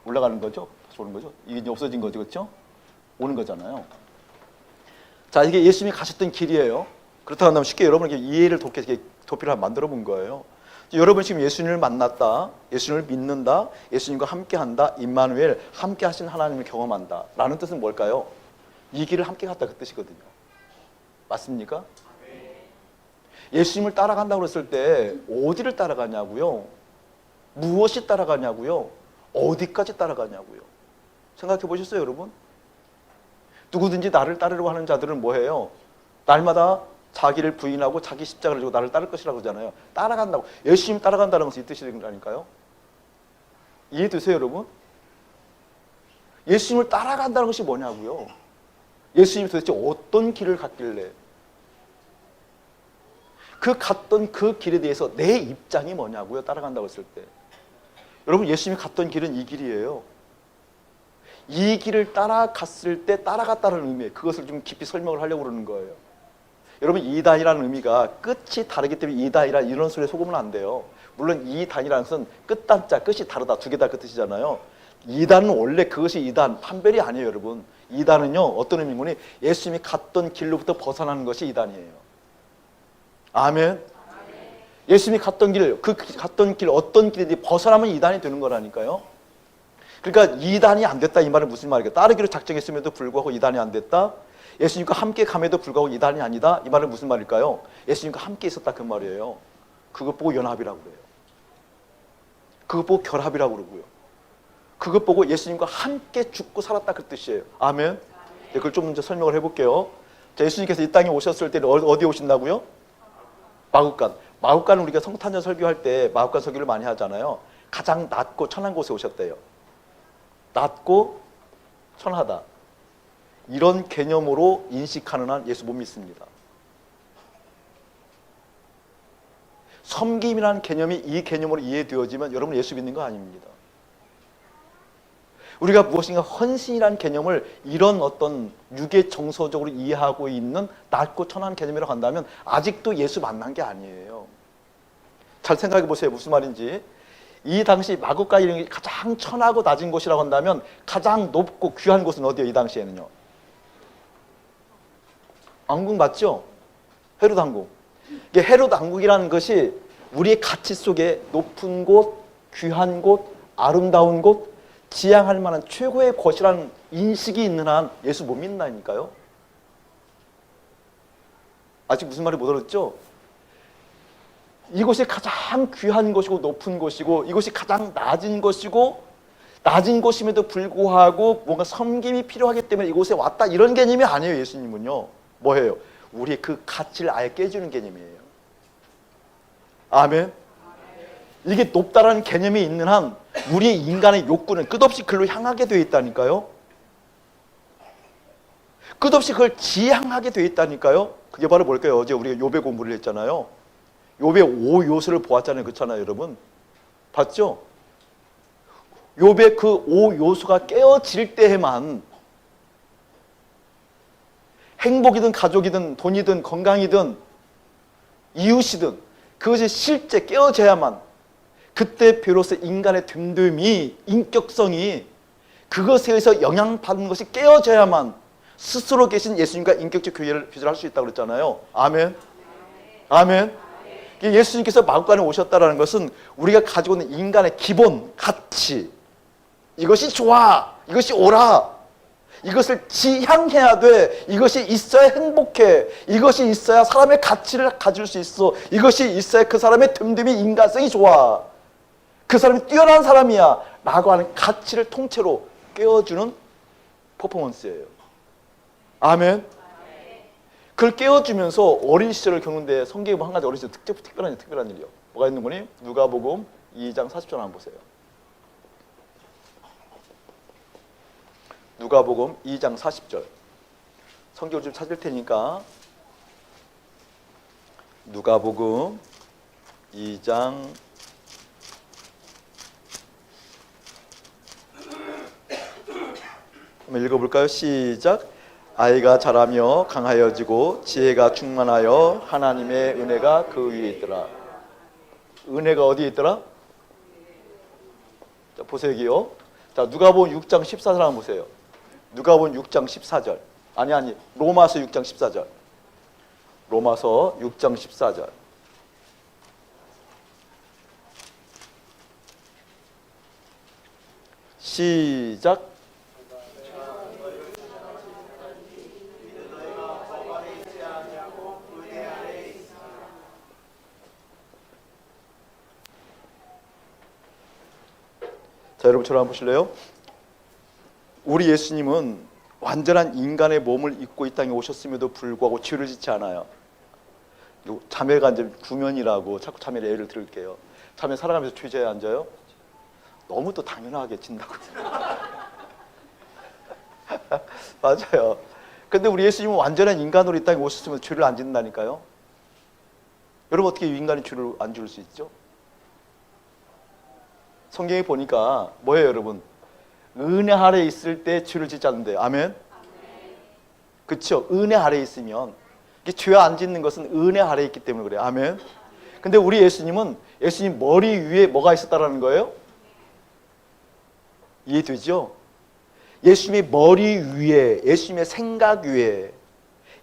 A: 올라가는 거죠? 다시 오는 거죠. 이게 이제 없어진 거죠. 그렇죠? 오는 거잖아요. 자, 이게 예수님이 가셨던 길이에요. 그렇다고 한다면 쉽게 여러분에게 이해를 도피를 만들어 본 거예요. 여러분 지금 예수님을 만났다, 예수님을 믿는다, 예수님과 함께한다, 임마누엘, 함께 하신 하나님을 경험한다 라는 뜻은 뭘까요? 이 길을 함께 갔다 그 뜻이거든요. 맞습니까? 예수님을 따라간다고 그랬을 때 어디를 따라가냐고요? 무엇이 따라가냐고요? 어디까지 따라가냐고요? 생각해 보셨어요, 여러분? 누구든지 나를 따르려고 하는 자들은 뭐해요? 날마다 자기를 부인하고 자기 십자가를 지고 나를 따를 것이라고 그러잖아요. 따라간다고. 예수님 따라간다는 것이 이 뜻이라니까요. 이해되세요, 여러분? 예수님을 따라간다는 것이 뭐냐고요? 예수님이 도대체 어떤 길을 갔길래 그 갔던 그 길에 대해서 내 입장이 뭐냐고요? 따라간다고 했을 때. 여러분, 예수님이 갔던 길은 이 길이에요. 이 길을 따라갔을 때 따라갔다는 의미에 그것을 좀 깊이 설명을 하려고 그러는 거예요. 여러분, 이단이라는 의미가 끝이 다르기 때문에 이단이라는 이런 소리에 속으면 안 돼요. 물론 이단이라는 것은 끝단자, 끝이 다르다, 두 개다 그 뜻이잖아요. 이단은 원래 그것이 이단, 판별이 아니에요, 여러분. 이단은요, 어떤 의미인지 예수님이 갔던 길로부터 벗어나는 것이 이단이에요. 아멘. 예수님이 갔던 길, 그 갔던 길 어떤 길인지 벗어나면 이단이 되는 거라니까요. 그러니까 이단이 안 됐다 이 말은 무슨 말이에요? 따르기로 작정했음에도 불구하고 이단이 안 됐다. 예수님과 함께 감에도 불구하고 이단이 아니다. 이 말은 무슨 말일까요? 예수님과 함께 있었다 그 말이에요. 그것 보고 연합이라고 그래요. 그것 보고 결합이라고 그러고요. 그것 보고 예수님과 함께 죽고 살았다 그 뜻이에요. 아멘. 그걸 좀 이제 설명을 해볼게요. 자, 예수님께서 이 땅에 오셨을 때 어디에 오신다고요? 마국간. 마국간은 우리가 성탄절 설교할 때 마국간 설교를 많이 하잖아요. 가장 낮고 천한 곳에 오셨대요. 낮고 천하다. 이런 개념으로 인식하는 한 예수 못 믿습니다. 섬김이라는 개념이 이 개념으로 이해되어지면 여러분 예수 믿는 거 아닙니다. 우리가 무엇인가 헌신이라는 개념을 이런 어떤 유계 정서적으로 이해하고 있는 낮고 천한 개념이라고 한다면 아직도 예수 만난 게 아니에요. 잘 생각해 보세요. 무슨 말인지. 이 당시 마국가 이름이 가장 천하고 낮은 곳이라고 한다면 가장 높고 귀한 곳은 어디예요? 이 당시에는요. 왕국 맞죠? 헤롯 왕국. 이게 헤롯 왕국이라는 것이 우리의 가치 속에 높은 곳, 귀한 곳, 아름다운 곳, 지향할 만한 최고의 곳이라는 인식이 있는 한 예수 못 믿는다니까요. 아직 무슨 말이 못 알았죠? 이곳이 가장 귀한 곳이고 높은 곳이고 이곳이 가장 낮은 곳이고 낮은 곳임에도 불구하고 뭔가 섬김이 필요하기 때문에 이곳에 왔다 이런 개념이 아니에요. 예수님은요. 뭐예요? 우리의 그 가치를 아예 깨주는 개념이에요. 아멘. 이게 높다라는 개념이 있는 한 우리의 인간의 욕구는 끝없이 글로 향하게 되어 있다니까요. 끝없이 그걸 지향하게 되어 있다니까요. 그게 바로 뭘까요? 어제 우리가 욥의 공부를 했잖아요. 욥의 5요소를 보았잖아요. 그렇잖아요, 여러분. 봤죠? 욥의 그 5요소가 깨어질 때에만 행복이든 가족이든 돈이든 건강이든 이웃이든 그것이 실제 깨어져야만 그때 비로소 인간의 됨됨이, 인격성이 그것에 의해서 영향받는 것이 깨어져야만 스스로 계신 예수님과 인격적 교제를 할 수 있다고 그랬잖아요. 아멘. 아멘. 예수님께서 마국간에 오셨다는 것은 우리가 가지고 있는 인간의 기본 가치, 이것이 좋아, 이것이 옳아, 이것을 지향해야 돼, 이것이 있어야 행복해, 이것이 있어야 사람의 가치를 가질 수 있어, 이것이 있어야 그 사람의 됨됨이 인간성이 좋아, 그 사람이 뛰어난 사람이야 라고 하는 가치를 통째로 깨워주는 퍼포먼스예요. 아멘. 그걸 깨워주면서 어린 시절을 겪는데 성경에 한 가지 어린 시절 특별한 일이요. 뭐가 있는 거니? 누가복음 2장 40절 한번 보세요. 누가복음 2장 40절. 성경을 좀 찾을 테니까 누가복음 2장 한번 읽어볼까요? 시작. 아이가 자라며 강하여지고 지혜가 충만하여 하나님의 은혜가 그 위에 있더라. 은혜가 어디에 있더라? 자, 보세요. 여기요. 자, 누가복음 6장 14절 한번 보세요. 누가복음 6장 14절. 아니, 로마서 6장 14절. 로마서 6장 14절. 시작. 자, 여러분 저를 한번 보실래요? 우리 예수님은 완전한 인간의 몸을 입고 이 땅에 오셨음에도 불구하고 죄를 짓지 않아요. 자매가 이제 구면이라고 자꾸 자매를 예를 들을게요. 자매 살아가면서 죄자에 앉아요? 너무 또 당연하게 진다고. 맞아요. 근데 우리 예수님은 완전한 인간으로 이 땅에 오셨으면 죄를 안 짓는다니까요. 여러분 어떻게 인간이 죄를 안 지을 수 있죠? 성경에 보니까 뭐예요, 여러분? 은혜 아래에 있을 때 죄를 짓지 않는데요. 아멘? 그렇죠? 은혜 아래에 있으면 죄 안 짓는 것은 은혜 아래에 있기 때문에 그래요. 아멘? 근데 우리 예수님은 예수님 머리 위에 뭐가 있었다라는 거예요? 이해되죠? 예수님의 머리 위에, 예수님의 생각 위에,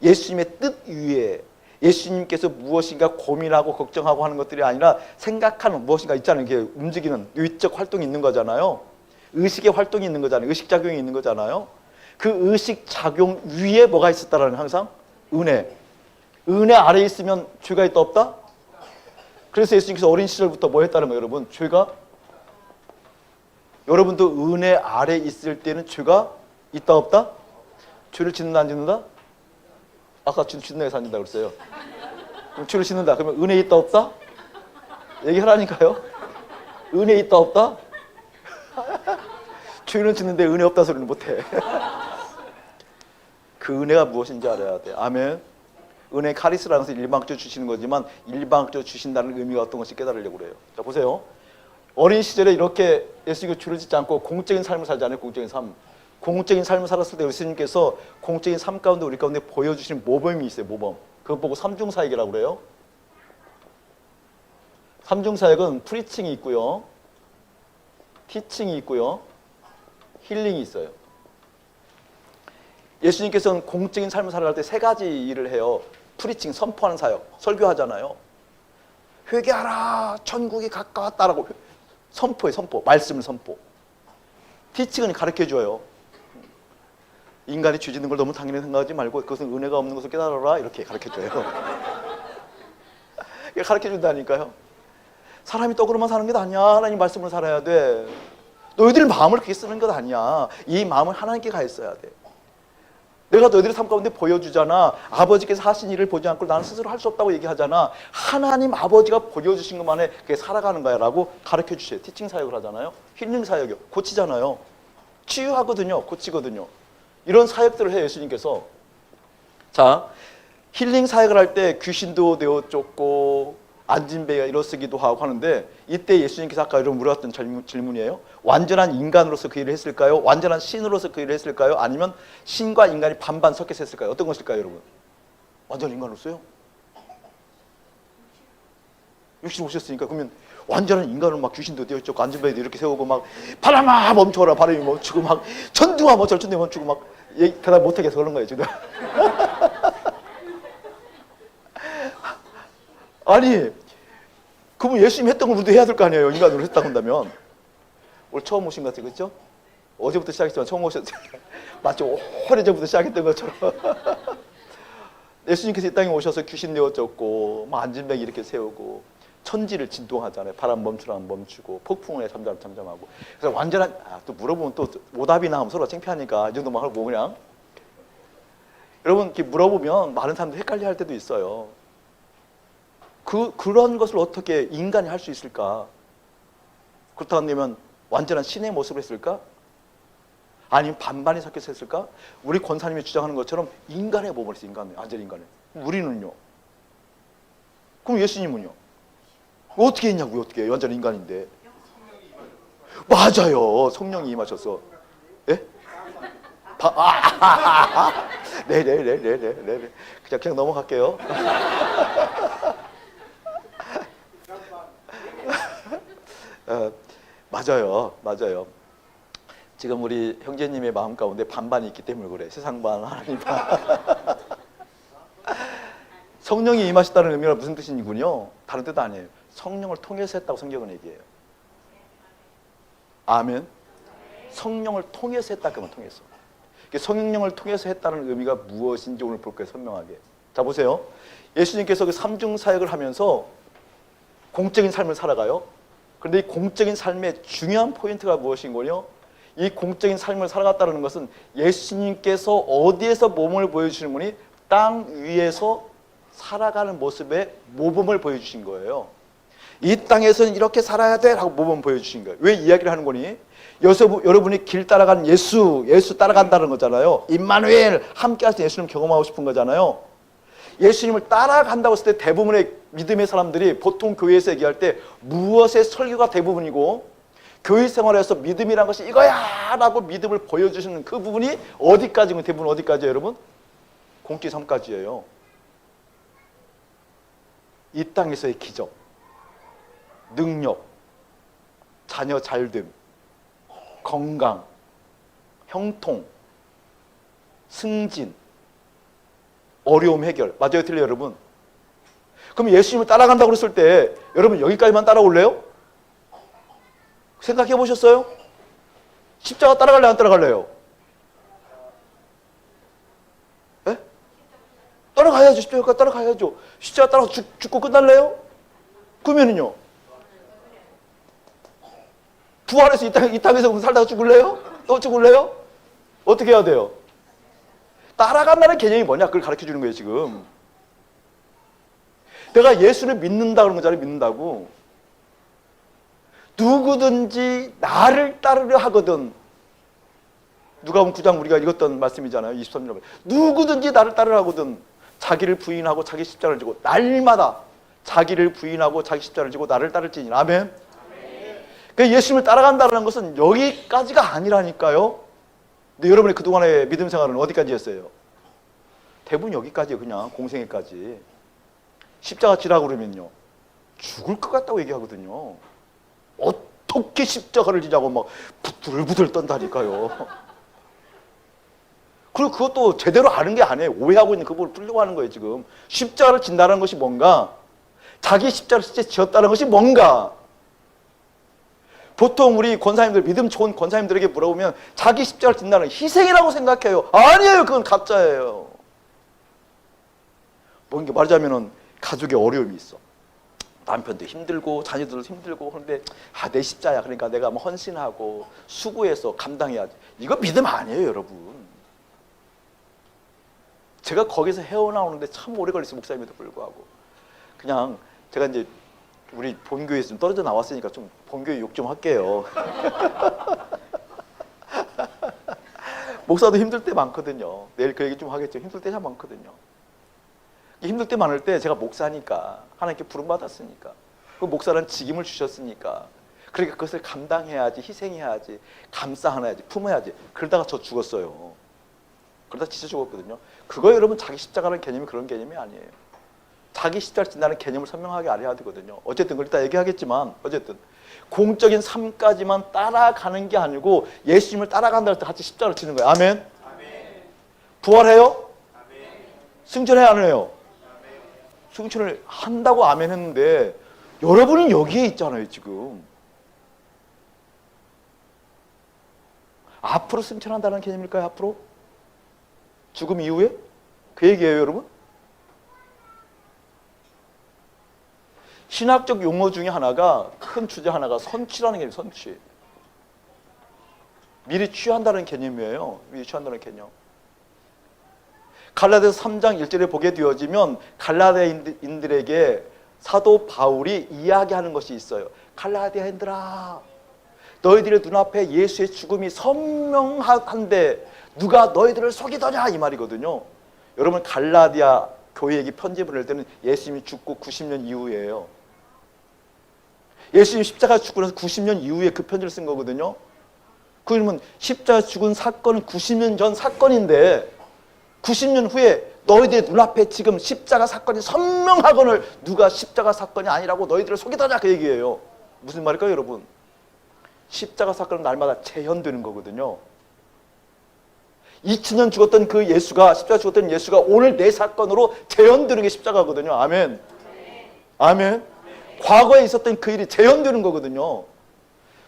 A: 예수님의 뜻 위에 예수님께서 무엇인가 고민하고 걱정하고 하는 것들이 아니라 생각하는 무엇인가 있잖아요. 이게 움직이는 의적 활동이 있는 거잖아요. 의식의 활동이 있는 거잖아요. 의식작용이 있는 거잖아요. 그 의식작용 위에 뭐가 있었다라는 항상? 은혜. 은혜 아래에 있으면 죄가 있다 없다? 그래서 예수님께서 어린 시절부터 뭐 했다는 거예요, 여러분? 죄가? 여러분도 은혜 아래에 있을 때는 죄가 있다 없다? 죄를 짓는다 안 짓는다? 아까 짓는다 해서 안 짓는다 그랬어요. 그럼 죄를 짓는다. 그러면 은혜 있다 없다? 얘기하라니까요. 은혜 있다 없다? 죄는 짓는데 은혜 없다 소리는 못해. 그 은혜가 무엇인지 알아야 돼. 아멘. 은혜 카리스라는 것은 일방적으로 주시는 거지만 일방적으로 주신다는 의미가 어떤 것이 깨달으려고 그래요. 자, 보세요. 어린 시절에 이렇게 예수님이 죄를 짓지 않고 공적인 삶을 살잖아요. 공적인 삶. 공적인 삶을 살았을 때 예수님께서 공적인 삶 가운데 우리 가운데 보여주신 모범이 있어요. 모범. 그거 보고 삼중사역이라고 그래요. 삼중사역은 프리칭이 있고요, 티칭이 있고요, 힐링이 있어요. 예수님께서는 공적인 삶을 살아갈 때 세 가지 일을 해요. 프리칭, 선포하는 사역, 설교하잖아요. 회개하라, 천국이 가까웠다라고 선포해, 선포, 말씀을 선포. 티칭은 가르쳐줘요. 인간이 죄 짓는 걸 너무 당연히 생각하지 말고 그것은 은혜가 없는 것을 깨달아라, 이렇게 가르쳐줘요. 가르쳐준다니까요. 사람이 떡으로만 사는 게 아니야. 하나님 말씀을 살아야 돼. 너희들 마음을 그렇게 쓰는 것 아니야. 이 마음을 하나님께 가 있어야 돼. 내가 너희들의 삶 가운데 보여주잖아. 아버지께서 하신 일을 보지 않고 나는 스스로 할 수 없다고 얘기하잖아. 하나님 아버지가 보여주신 것만에 그게 살아가는 거야 라고 가르쳐 주세요. 티칭 사역을 하잖아요. 힐링 사역이요. 고치잖아요. 치유하거든요. 고치거든요. 이런 사역들을 해요, 예수님께서. 자, 힐링 사역을 할 때 귀신도 내어 쫓고 안진배가 일어서기도 하고 하는데, 이때 예수님께서 아까 여러분 물어봤던 질문이에요. 완전한 인간으로서 그 일을 했을까요? 완전한 신으로서 그 일을 했을까요? 아니면 신과 인간이 반반 섞여서 했을까요? 어떤 것일까요, 여러분? 완전 인간으로서요? 육신 오셨으니까. 그러면 완전한 인간으로 막 귀신도 되어 있고 안진배도 이렇게 세우고 막 바람아 멈춰라, 바람이 멈추고 막 천둥아 뭐 절천둥이 멈추고 막 대답 못하게 해서 그런 거예요 지금. 아니, 그러면 예수님이 했던 걸 우리도 해야 될 거 아니에요. 인간으로 했다고 한다면. 오늘 처음 오신 것 같아요, 그렇죠? 어제부터 시작했지만 처음 오셨어요. 마치 오래전부터 시작했던 것처럼. 예수님께서 이 땅에 오셔서 귀신 내어 쫓고 막 안진뱅이 이렇게 세우고 천지를 진동하잖아요. 바람 멈추라면 멈추고 폭풍을 해 잠잠하고. 그래서 완전한, 또 물어보면 또 오답이 나오면 서로 창피하니까 이 정도만 하고 그냥. 여러분 이렇게 물어보면 많은 사람들이 헷갈려 할 때도 있어요. 그런 것을 어떻게 인간이 할 수 있을까? 그렇다고 한다면 완전한 신의 모습을 했을까? 아니면 반반이 섞여서 했을까? 우리 권사님이 주장하는 것처럼 인간의 몸을 했어요. 완전 인간의. 우리는요? 그럼 예수님은요? 어떻게 했냐고요? 어떻게? 완전 인간인데. 맞아요. 성령이 임하셔서. 예? 네네네네네. 그냥 넘어갈게요. 맞아요. 지금 우리 형제님의 마음 가운데 반반이 있기 때문에 그래. 세상 반, 하나님 반. 성령이 임하셨다는 의미가 무슨 뜻이군요? 다른 뜻 아니에요. 성령을 통해서 했다고 성경은 얘기해요. 아멘. 성령을 통해서 했다 그러면 통해서. 성령을 통해서 했다는 의미가 무엇인지 오늘 볼 거예요. 선명하게. 자 보세요. 예수님께서 그 삼중 사역을 하면서 공적인 삶을 살아가요. 그런데 이 공적인 삶의 중요한 포인트가 무엇인가요? 이 공적인 삶을 살아갔다는 것은 예수님께서 어디에서 몸을 보여주시는 분이 땅 위에서 살아가는 모습의 모범을 보여주신 거예요. 이 땅에서는 이렇게 살아야 돼 라고 모범을 보여주신 거예요. 왜 이야기를 하는 거니? 여러분이 길 따라간 예수 따라간다는 거잖아요. 임마누엘 함께 하신 예수님 경험하고 싶은 거잖아요. 예수님을 따라간다고 했을 때 대부분의 믿음의 사람들이 보통 교회에서 얘기할 때 무엇의 설교가 대부분이고 교회 생활에서 믿음이란 것이 이거야 라고 믿음을 보여주시는 그 부분이 어디까지면 대부분 어디까지예요 여러분? 공기 섬까지예요. 이 땅에서의 기적, 능력, 자녀 잘됨, 건강, 형통, 승진, 어려움 해결. 맞아요 틀려요 여러분? 그럼 예수님을 따라간다고 그랬을 때 여러분 여기까지만 따라올래요? 생각해 보셨어요? 십자가 따라갈래요 안 따라갈래요? 네? 따라가야죠. 십자가 따라가야죠. 십자가 따라 죽고 끝날래요? 그러면은요 부활해서 이 땅에서 살다가 죽을래요? 또 죽을래요? 어떻게 해야 돼요? 따라간다는 개념이 뭐냐? 그걸 가르쳐 주는 거예요 지금. 내가 예수를 믿는다 그런 거잖아요. 믿는다고. 누구든지 나를 따르려 하거든. 누가복음 9장 우리가 읽었던 말씀이잖아요. 23절. 누구든지 나를 따르려 하거든 자기를 부인하고 자기 십자가를 지고 날마다 자기를 부인하고 자기 십자가를 지고 나를 따를지니. 아멘. 그러니까 예수님을 따라간다는 것은 여기까지가 아니라니까요. 근데 여러분의 그동안의 믿음 생활은 어디까지 했어요? 대부분 여기까지예요. 그냥 공생애까지. 십자가 지라고 그러면요 죽을 것 같다고 얘기하거든요. 어떻게 십자가를 지냐고 막 부들부들 떤다니까요. 그리고 그것도 제대로 아는 게 아니에요. 오해하고 있는 그 부분을 풀려고 하는 거예요 지금. 십자가를 진다는 것이 뭔가, 자기 십자가를 실제 지었다는 것이 뭔가. 보통 우리 권사님들, 믿음 좋은 권사님들에게 물어보면 자기 십자가를 진다는 희생이라고 생각해요. 아니에요. 그건 가짜예요. 뭔가 말하자면은 가족에 어려움이 있어. 남편도 힘들고 자녀들도 힘들고 그런데 내 십자야. 그러니까 내가 뭐 헌신하고 수고해서 감당해야지. 이거 믿음 아니에요 여러분. 제가 거기서 헤어나오는데 참 오래 걸렸어요. 목사님에도 불구하고. 그냥 제가 이제 우리 본교에서 좀 떨어져 나왔으니까 좀 본교에 욕 좀 할게요. 목사도 힘들 때 많거든요. 내일 그 얘기 좀 하겠죠. 힘들 때 참 많거든요. 힘들 때 많을 때 제가 목사니까, 하나님께 부름받았으니까, 그 목사는 직임을 주셨으니까, 그러니까 그것을 감당해야지, 희생해야지, 감싸안아야지, 품어야지. 그러다가 저 죽었어요. 그러다 진짜 죽었거든요. 그거 여러분 자기 십자가라는 개념이 그런 개념이 아니에요. 자기 십자가를 진다는 개념을 선명하게 알아야 되거든요. 어쨌든 그걸 이따 얘기하겠지만 어쨌든 공적인 삶까지만 따라가는 게 아니고 예수님을 따라간다 할 때 같이 십자가를 지는 거예요. 아멘. 부활해요? 승천해야 안 해요? 승천을 한다고 아멘 했는데 여러분은 여기에 있잖아요 지금. 앞으로 승천한다는 개념일까요? 앞으로? 죽음 이후에? 그 얘기예요 여러분? 신학적 용어 중에 하나가, 큰 주제 하나가 선취라는 개념이에요. 선취. 미리 취한다는 개념이에요. 미리 취한다는 개념. 갈라디아서 3장 1절에 보게 되어지면 갈라디아인들에게 사도 바울이 이야기하는 것이 있어요. 갈라디아인들아, 너희들의 눈앞에 예수의 죽음이 선명한데 누가 너희들을 속이더냐 이 말이거든요. 여러분 갈라디아 교회에게 편지 보낼 때는 예수님이 죽고 90년 이후예요. 예수님이 십자가 죽고 나서 90년 이후에 그 편지를 쓴 거거든요. 그러면 십자가 죽은 사건은 90년 전 사건인데 90년 후에 너희들의 눈앞에 지금 십자가 사건이 선명하거늘 누가 십자가 사건이 아니라고 너희들을 속이더냐 그 얘기예요. 무슨 말일까요 여러분? 십자가 사건은 날마다 재현되는 거거든요. 2000년 죽었던 그 예수가, 십자가 죽었던 예수가 오늘 내 사건으로 재현되는 게 십자가거든요. 아멘. 아멘. 과거에 있었던 그 일이 재현되는 거거든요.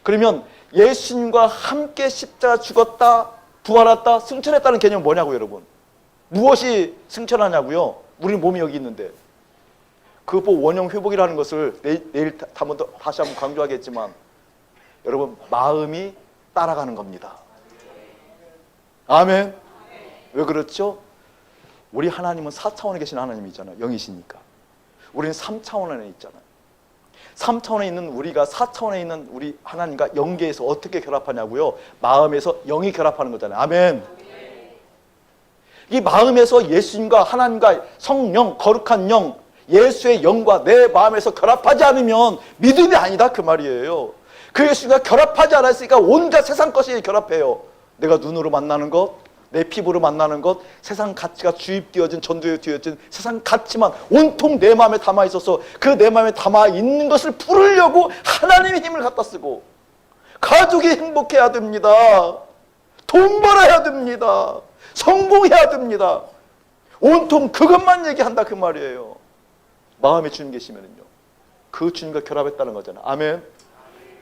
A: 그러면 예수님과 함께 십자가 죽었다, 부활했다, 승천했다는 개념은 뭐냐고요, 여러분? 무엇이 승천하냐고요? 우리 몸이 여기 있는데. 그거 원형 회복이라는 것을 내일 다시 한번 강조하겠지만, 여러분, 마음이 따라가는 겁니다. 아멘. 왜 그렇죠? 우리 하나님은 4차원에 계신 하나님이잖아요. 영이시니까. 우리는 3차원 안에 있잖아요. 3차원에 있는 우리가 4차원에 있는 우리 하나님과 영계에서 어떻게 결합하냐고요? 마음에서 영이 결합하는 거잖아요. 아멘. 이 마음에서 예수님과 하나님과 성령, 거룩한 영, 예수의 영과 내 마음에서 결합하지 않으면 믿음이 아니다 그 말이에요. 그 예수님과 결합하지 않았으니까 온갖 세상 것이 결합해요. 내가 눈으로 만나는 것, 내 피부로 만나는 것, 세상 가치가 주입되어진, 전도되어진 세상 가치만 온통 내 마음에 담아 있어서 그 내 마음에 담아 있는 것을 풀으려고 하나님의 힘을 갖다 쓰고, 가족이 행복해야 됩니다. 돈 벌어야 됩니다. 성공해야 됩니다. 온통 그것만 얘기한다 그 말이에요. 마음에 주님 계시면은요, 그 주님과 결합했다는 거잖아요. 아멘.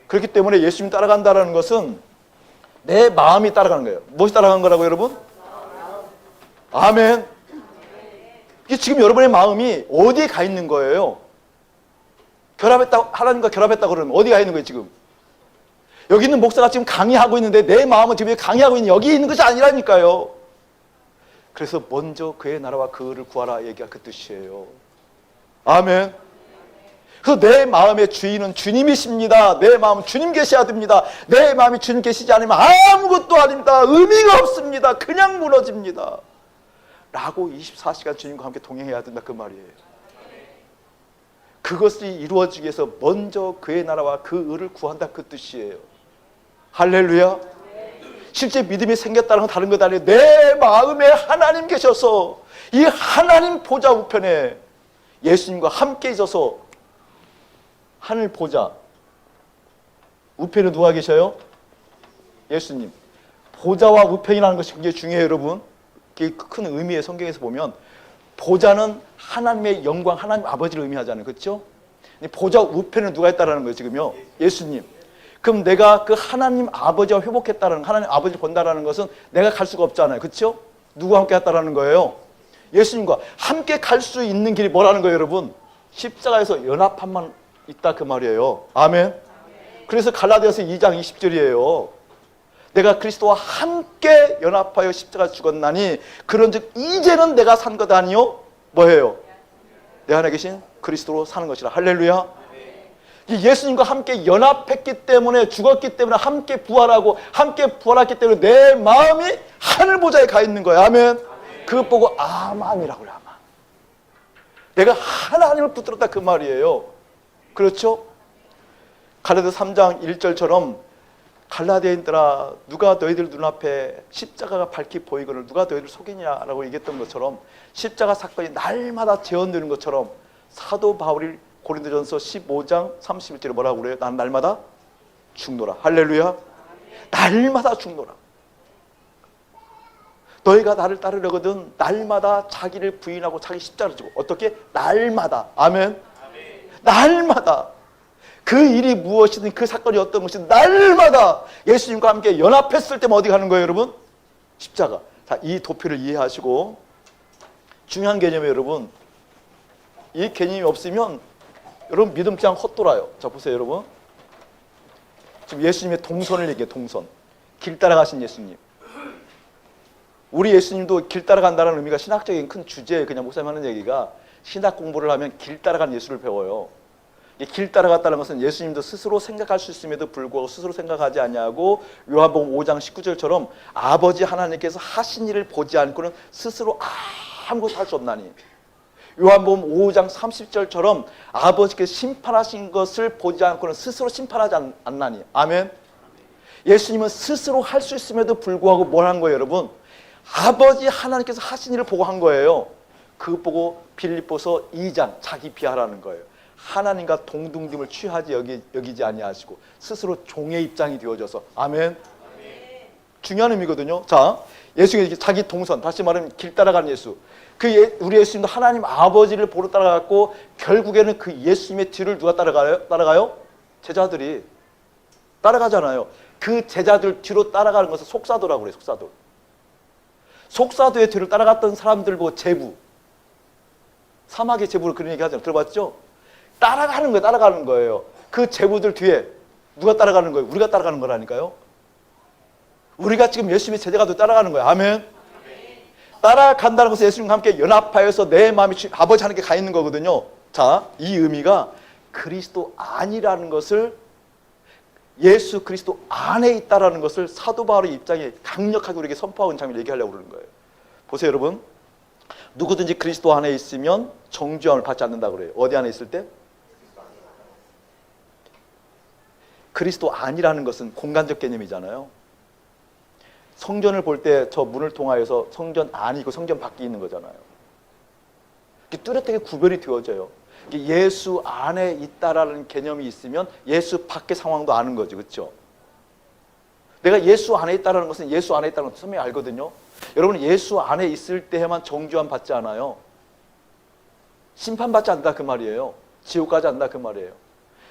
A: 그렇기 때문에 예수님 따라간다는 것은 내 마음이 따라가는 거예요. 무엇이 따라가는 거라고요, 여러분? 아멘. 이게 지금 여러분의 마음이 어디에 가 있는 거예요? 결합했다, 하나님과 결합했다 그러면 어디 가 있는 거예요, 지금? 여기 있는 목사가 지금 강의하고 있는데 내 마음은 지금 강의하고 있는 여기 있는 것이 아니라니까요. 그래서 먼저 그의 나라와 그를 구하라 얘기가 그 뜻이에요. 아멘. 그래서 내 마음의 주인은 주님이십니다. 내 마음은 주님 계셔야 됩니다. 내 마음이 주님 계시지 않으면 아무것도 아닙니다. 의미가 없습니다. 그냥 무너집니다. 라고 24시간 주님과 함께 동행해야 된다 그 말이에요. 그것이 이루어지기 위해서 먼저 그의 나라와 그 의를 구한다 그 뜻이에요. 할렐루야. 실제 믿음이 생겼다는 건 다른 것 아니에요. 내 마음에 하나님 계셔서 이 하나님 보좌 우편에 예수님과 함께 있어서 하늘 보좌 우편에 누가 계셔요? 예수님. 보좌와 우편이라는 것이 굉장히 중요해요, 여러분. 그게 큰 의미의 성경에서 보면 보좌는 하나님의 영광, 하나님 아버지를 의미하잖아요. 그렇죠? 보좌 우편에 누가 있다라는 거예요, 지금요? 예수님. 그럼 내가 그 하나님 아버지와 회복했다라는, 하나님 아버지를 본다라는 것은 내가 갈 수가 없잖아요. 그렇죠? 누구와 함께 했다라는 거예요? 예수님과 함께 갈 수 있는 길이 뭐라는 거예요, 여러분? 십자가에서 연합함만 있다 그 말이에요. 아멘. 그래서 갈라디아서 2장 20절이에요. 내가 그리스도와 함께 연합하여 십자가 죽었나니 그런즉 이제는 내가 산 것 아니요 뭐예요? 내 안에 계신 그리스도로 사는 것이라. 할렐루야. 예수님과 함께 연합했기 때문에, 죽었기 때문에, 함께 부활하고 함께 부활했기 때문에 내 마음이 하늘 보좌에 가 있는 거예요. 아멘. 그것 보고 아만이라고 해요. 아만. 내가 하나님을 붙들었다 그 말이에요. 그렇죠? 갈라디아서 3장 1절처럼 갈라디아인들아 누가 너희들 눈앞에 십자가가 밝히 보이거늘 누가 너희들 속이냐라고 얘기했던 것처럼 십자가 사건이 날마다 재현되는 것처럼 사도 바울이 고린도전서 15장 31절에 뭐라고 그래요? 난 날마다 죽노라. 할렐루야. 날마다 죽노라. 너희가 나를 따르려거든 날마다 자기를 부인하고 자기 십자가를 지고. 어떻게? 날마다. 아멘. 날마다. 그 일이 무엇이든 그 사건이 어떤 것이든 날마다 예수님과 함께 연합했을 때만 어디 가는 거예요, 여러분? 십자가. 자, 이 도표를 이해하시고 중요한 개념이에요, 여러분. 이 개념이 없으면 여러분 믿음 그냥 헛돌아요. 자, 보세요, 여러분. 지금 예수님의 동선을 얘기해요, 동선. 길 따라가신 예수님. 우리 예수님도 길 따라간다는 의미가 신학적인 큰 주제예요. 그냥 목사님 하는 얘기가 신학 공부를 하면 길 따라가는 예수를 배워요. 길 따라갔다는 것은 예수님도 스스로 생각할 수 있음에도 불구하고 스스로 생각하지 아니하고 요한복음 5장 19절처럼 아버지 하나님께서 하신 일을 보지 않고는 스스로 아무것도 할 수 없나니, 요한복음 5장 30절처럼 아버지께서 심판하신 것을 보지 않고는 스스로 심판하지 않나니. 아멘. 예수님은 스스로 할 수 있음에도 불구하고 뭘 한 거예요, 여러분? 아버지 하나님께서 하신 일을 보고 한 거예요. 그거 보고 빌립보서 2장 자기 비하라는 거예요. 하나님과 동등됨을 취하지 여기지 아니하시고 스스로 종의 입장이 되어져서. 아멘. 중요한 의미거든요. 자, 예수가 자기 동선, 다시 말하면 길 따라가는 예수. 우리 예수님도 하나님 아버지를 보러 따라갔고, 결국에는 그 예수님의 뒤를 누가 따라가요? 제자들이 따라가잖아요. 그 제자들 뒤로 따라가는 것을 속사도라고 그래요. 속사도. 속사도의 뒤를 따라갔던 사람들 보고 제부, 사막의 제부를 그런 얘기 하잖아요. 들어봤죠? 따라가는 거예요. 그 제부들 뒤에 누가 따라가는 거예요? 우리가 따라가는 거라니까요. 우리가 지금 예수님의 제자가 따라가는 거예요. 아멘. 따라간다는 것은 예수님과 함께 연합하여서 내 마음이 아버지 하나님께 가 있는 거거든요. 자, 이 의미가 그리스도 안이라는 것을, 예수 그리스도 안에 있다라는 것을 사도 바울의 입장에 강력하게 우리에게 선포하고 있는 장면을 얘기하려고 그러는 거예요. 보세요, 여러분. 누구든지 그리스도 안에 있으면 정죄함을 받지 않는다고 그래요. 어디 안에 있을 때? 그리스도 안이라는 것은 공간적 개념이잖아요. 성전을 볼 때 저 문을 통하여서 성전 안이 있고 성전 밖이 있는 거잖아요. 뚜렷하게 구별이 되어져요. 예수 안에 있다라는 개념이 있으면 예수 밖의 상황도 아는 거죠. 그렇죠? 내가 예수 안에 있다라는 것은 예수 안에 있다는 것을 분명히 알거든요. 여러분, 예수 안에 있을 때에만 정죄함 받지 않아요. 심판받지 않는다 그 말이에요. 지옥 가지 않는다 그 말이에요.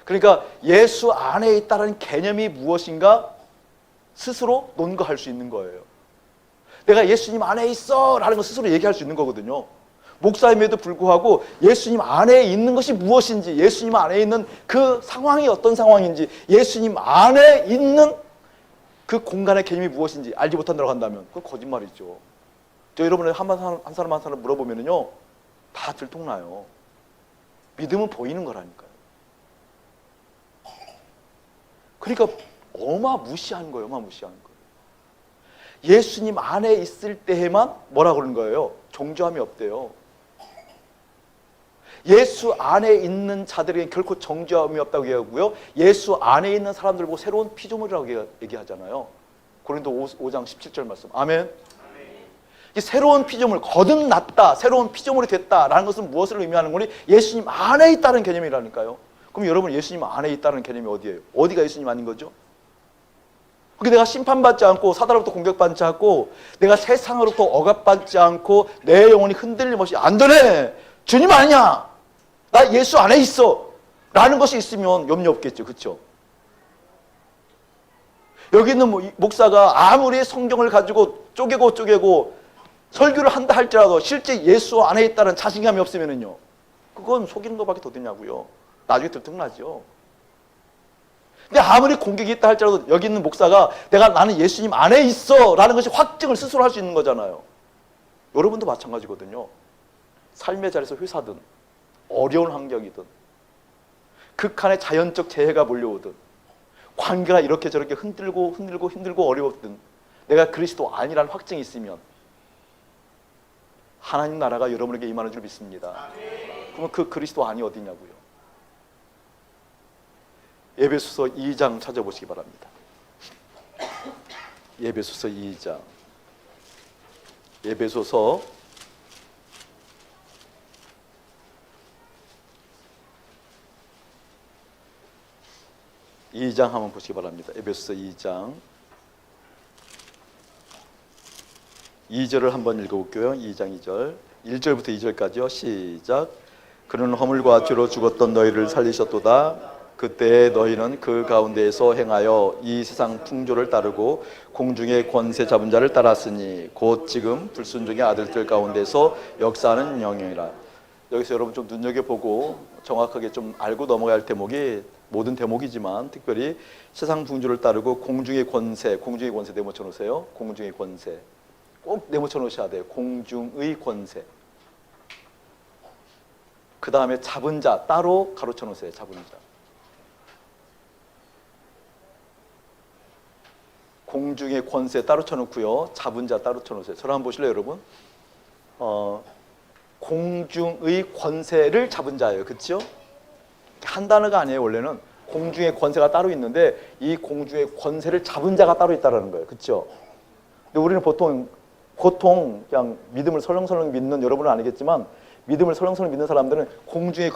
A: 그러니까 예수 안에 있다라는 개념이 무엇인가 스스로 논거할 수 있는 거예요. 내가 예수님 안에 있어 라는 걸 스스로 얘기할 수 있는 거거든요. 목사임에도 불구하고 예수님 안에 있는 것이 무엇인지, 예수님 안에 있는 그 상황이 어떤 상황인지, 예수님 안에 있는 그 공간의 개념이 무엇인지 알지 못한다고 한다면 그건 거짓말이죠. 저 여러분의 한 사람 한 사람 물어보면요 다 들통나요. 믿음은 보이는 거라니까요. 그러니까 어마무시한 거예요. 어마무시한 거예요. 예수님 안에 있을 때에만 뭐라 그러는 거예요? 정죄함이 없대요. 예수 안에 있는 자들에게 결코 정죄함이 없다고 얘기하고요. 예수 안에 있는 사람들 보고 새로운 피조물이라고 얘기하잖아요. 고린도 5장 17절 말씀. 아멘. 이 새로운 피조물, 거듭났다, 새로운 피조물이 됐다라는 것은 무엇을 의미하는 거니? 예수님 안에 있다는 개념이라니까요. 그럼 여러분, 예수님 안에 있다는 개념이 어디예요? 어디가 예수님 아닌 거죠? 그게 내가 심판받지 않고 사단으로부터 공격받지 않고 내가 세상으로부터 억압받지 않고 내 영혼이 흔들림 없이 안 되네, 주님 아니냐, 나 예수 안에 있어 라는 것이 있으면 염려 없겠죠. 그렇죠? 여기 있는 목사가 아무리 성경을 가지고 쪼개고 설교를 한다 할지라도 실제 예수 안에 있다는 자신감이 없으면은요, 그건 속이는 것밖에 더 되냐고요. 나중에 들통나죠. 근데 아무리 공격이 있다 할지라도 여기 있는 목사가 나는 예수님 안에 있어 라는 것이 확증을 스스로 할 수 있는 거잖아요. 여러분도 마찬가지거든요. 삶의 자리에서 회사든 어려운 환경이든 극한의 자연적 재해가 몰려오든 관계가 이렇게 저렇게 흔들고 어려웠든 내가 그리스도 아니라는 확증이 있으면 하나님 나라가 여러분에게 임하는 줄 믿습니다. 그러면 그 그리스도 아니 어디냐고요. 에베소서 2장 찾아보시기 바랍니다. 에베소서 2장. 에베소서 2장 한번 보시기 바랍니다. 에베소서 2장 2절을 한번 읽어볼게요. 2장 2절 1절부터 2절까지요. 시작. 그는 허물과 죄로 죽었던 너희를 살리셨도다. 그때 너희는 그 가운데에서 행하여 이 세상 풍조를 따르고 공중의 권세 잡은 자를 따랐으니 곧 지금 불순종의 아들들 가운데서 역사하는 영이라. 여기서 여러분 좀 눈여겨보고 정확하게 좀 알고 넘어가야 할 대목이, 모든 대목이지만 특별히 세상 풍조를 따르고 공중의 권세 네모쳐 놓으세요. 공중의 권세 꼭 네모쳐 놓으셔야 돼요. 공중의 권세. 그 다음에 잡은 자 따로 가로쳐 놓으세요. 잡은 자. 공중의 권세 따로 쳐놓고요. 잡은 자 따로 쳐놓으세요. 저를 한번 보실래요, 여러분? 공중의 권세를 잡은 자예요. 그렇죠? 한 단어가 아니에요. 원래는 공중의 권세가 따로 있는데 이 공중의 권세를 잡은 자가 따로 있다는 거예요. 그렇죠? 근데 우리는 보통 그냥 믿음을 설렁설렁 믿는, 여러분은 아니겠지만 믿음을 설렁설렁 믿는 사람들은 공중의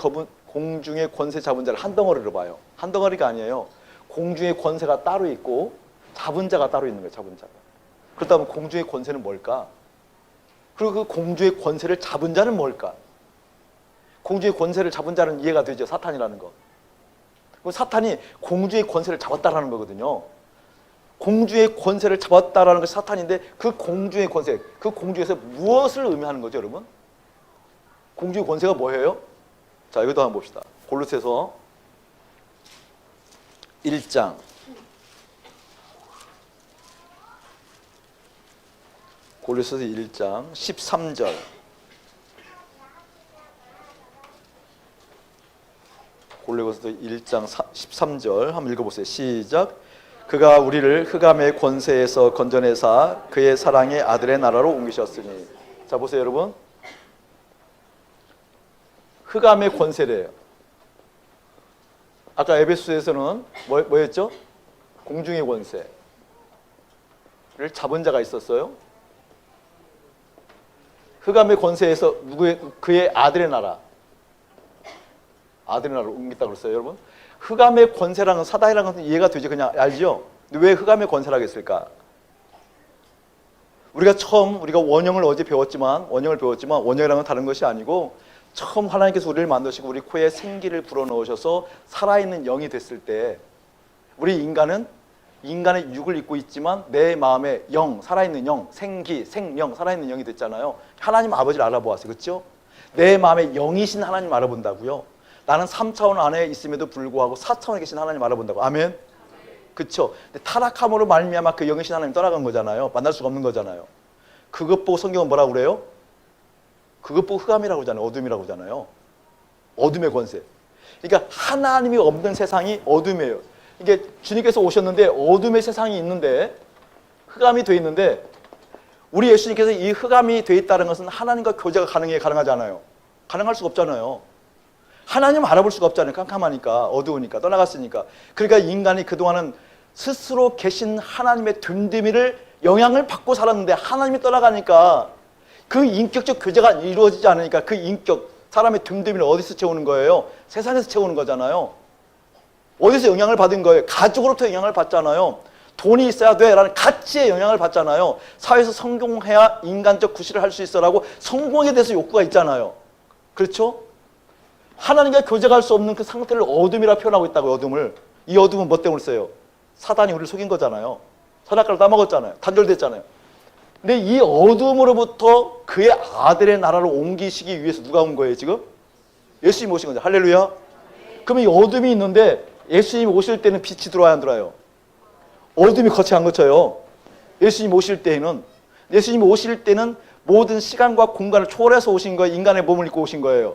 A: 공중의 권세 잡은 자를 한 덩어리로 봐요. 한 덩어리가 아니에요. 공중의 권세가 따로 있고 잡은 자가 따로 있는 거예요. 잡은 자가. 그렇다면 공중의 권세는 뭘까? 그리고 그 공중의 권세를 잡은 자는 뭘까? 공중의 권세를 잡은 자는 이해가 되죠. 사탄이라는 거. 그럼 사탄이 공중의 권세를 잡았다라는 거거든요. 공중의 권세를 잡았다라는 것이 사탄인데 그 공중의 권세, 그 공중에서 무엇을 의미하는 거죠, 여러분? 공중의 권세가 뭐예요? 자, 이것도 한번 봅시다. 골로새서 1장 골로새서 1장 13절 골로새서 1장 13절 한번 읽어보세요. 시작. 그가 우리를 흑암의 권세에서 건져내사 그의 사랑의 아들의 나라로 옮기셨으니. 자, 보세요 여러분. 흑암의 권세래요. 아까 에베소에서는 뭐였죠? 공중의 권세를 잡은 자가 있었어요. 흑암의 권세에서 그의 아들의 나라, 아들의 나라로 옮겼다고 그랬어요, 여러분. 흑암의 권세라는 사단이라는 것은 이해가 되죠. 그냥 알죠? 근데 왜 흑암의 권세라고 했을까? 우리가 원형을 어제 배웠지만 원형이라는 건 다른 것이 아니고 처음 하나님께서 우리를 만드시고 우리 코에 생기를 불어넣으셔서 살아있는 영이 됐을 때 우리 인간은 인간의 육을 입고 있지만 내 마음에 영, 살아있는 영, 생기, 생명, 살아있는 영이 됐잖아요. 하나님 아버지를 알아보았어요. 그렇죠? 내 마음에 영이신 하나님 알아본다고요. 나는 3차원 안에 있음에도 불구하고 4차원에 계신 하나님 알아본다고. 아멘? 그렇죠? 타락함으로 말미암아 그 영이신 하나님 떠나간 거잖아요. 만날 수가 없는 거잖아요. 그것 보고 성경은 뭐라고 그래요? 그것 보고 흑암이라고 하잖아요. 어둠이라고 하잖아요. 어둠의 권세. 그러니까 하나님이 없는 세상이 어둠이에요. 이게 주님께서 오셨는데 어둠의 세상이 있는데 흑암이 돼 있는데 우리 예수님께서 이 흑암이 돼 있다는 것은 하나님과 교제가 가능하지 않아요. 가능할 수가 없잖아요. 하나님 알아볼 수가 없잖아요. 깜깜하니까, 어두우니까, 떠나갔으니까. 그러니까 인간이 그동안은 스스로 계신 하나님의 됨됨이를 영향을 받고 살았는데 하나님이 떠나가니까 그 인격적 교제가 이루어지지 않으니까 그 인격, 사람의 됨됨이를 어디서 채우는 거예요? 세상에서 채우는 거잖아요. 어디서 영향을 받은 거예요? 가족으로부터 영향을 받잖아요. 돈이 있어야 돼 라는 가치의 영향을 받잖아요. 사회에서 성공해야 인간적 구실을 할 수 있어라고 성공에 대해서 욕구가 있잖아요. 그렇죠? 하나님과 교제가 할 수 없는 그 상태를 어둠이라 표현하고 있다고요. 어둠을. 이 어둠은 뭐 때문에 써요? 사단이 우리를 속인 거잖아요. 선악과를 따먹었잖아요. 단절됐잖아요. 근데 이 어둠으로부터 그의 아들의 나라로 옮기시기 위해서 누가 온 거예요 지금? 예수님이 오신 거죠. 할렐루야. 그러면 이 어둠이 있는데 예수님이 오실 때는 빛이 들어와야 안 들어와요? 어둠이 거치 안 거쳐요. 예수님이 오실 때는 모든 시간과 공간을 초월해서 오신 거예요? 인간의 몸을 입고 오신 거예요?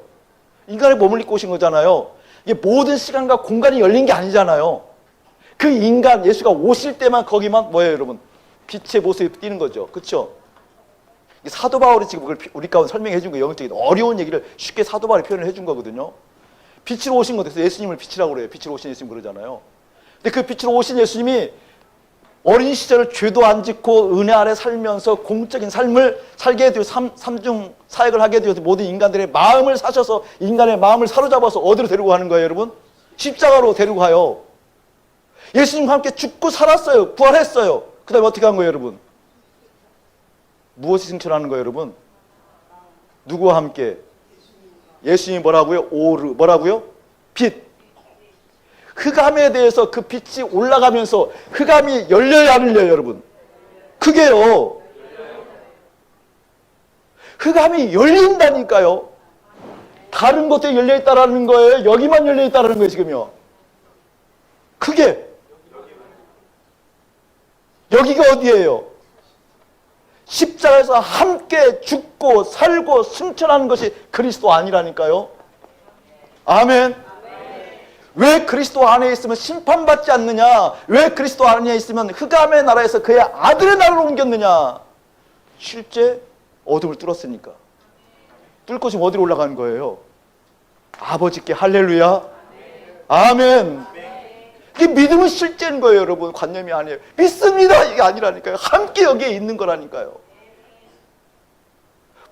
A: 인간의 몸을 입고 오신 거잖아요. 이게 모든 시간과 공간이 열린 게 아니잖아요. 그 인간 예수가 오실 때만 거기만 뭐예요 여러분? 빛의 모습이 띄는 거죠. 그렇죠? 사도 바울이 지금 그걸 우리 가운데 설명해 준 거예요. 영적인 어려운 얘기를 쉽게 사도 바울이 표현을 해 준 거거든요. 빛으로 오신 거 돼서 예수님을 빛이라고 그래요. 빛으로 오신 예수님 그러잖아요. 근데 그 빛으로 오신 예수님이 어린 시절 죄도 안 짓고 은혜 아래 살면서 공적인 삶을 살게 해드려 삼중 사역을 하게 되어서 모든 인간들의 마음을 사셔서 인간의 마음을 사로잡아서 어디로 데리고 가는 거예요 여러분? 십자가로 데리고 가요. 예수님과 함께 죽고 살았어요. 부활했어요. 그 다음에 어떻게 한 거예요 여러분? 무엇이 승천하는 거예요 여러분? 누구와 함께? 예수님이 뭐라고요? 뭐라고요? 빛. 흑암에 대해서 그 빛이 올라가면서 흑암이 열려야 안 열려요 여러분? 그게요. 흑암이 열린다니까요. 다른 것들이 열려있다라는 거예요? 여기만 열려있다라는 거예요 지금요? 그게 여기가 어디예요? 십자가에서 함께 죽고 살고 승천하는 것이 그리스도 아니라니까요. 아멘. 왜 그리스도 안에 있으면 심판받지 않느냐? 왜 그리스도 안에 있으면 흑암의 나라에서 그의 아들의 나라로 옮겼느냐? 실제 어둠을 뚫었으니까. 뚫고 지금 어디로 올라가는 거예요? 아버지께. 할렐루야. 아멘. 이게 믿음은 실제인 거예요 여러분. 관념이 아니에요. 믿습니다 이게 아니라니까요. 함께 여기에 있는 거라니까요.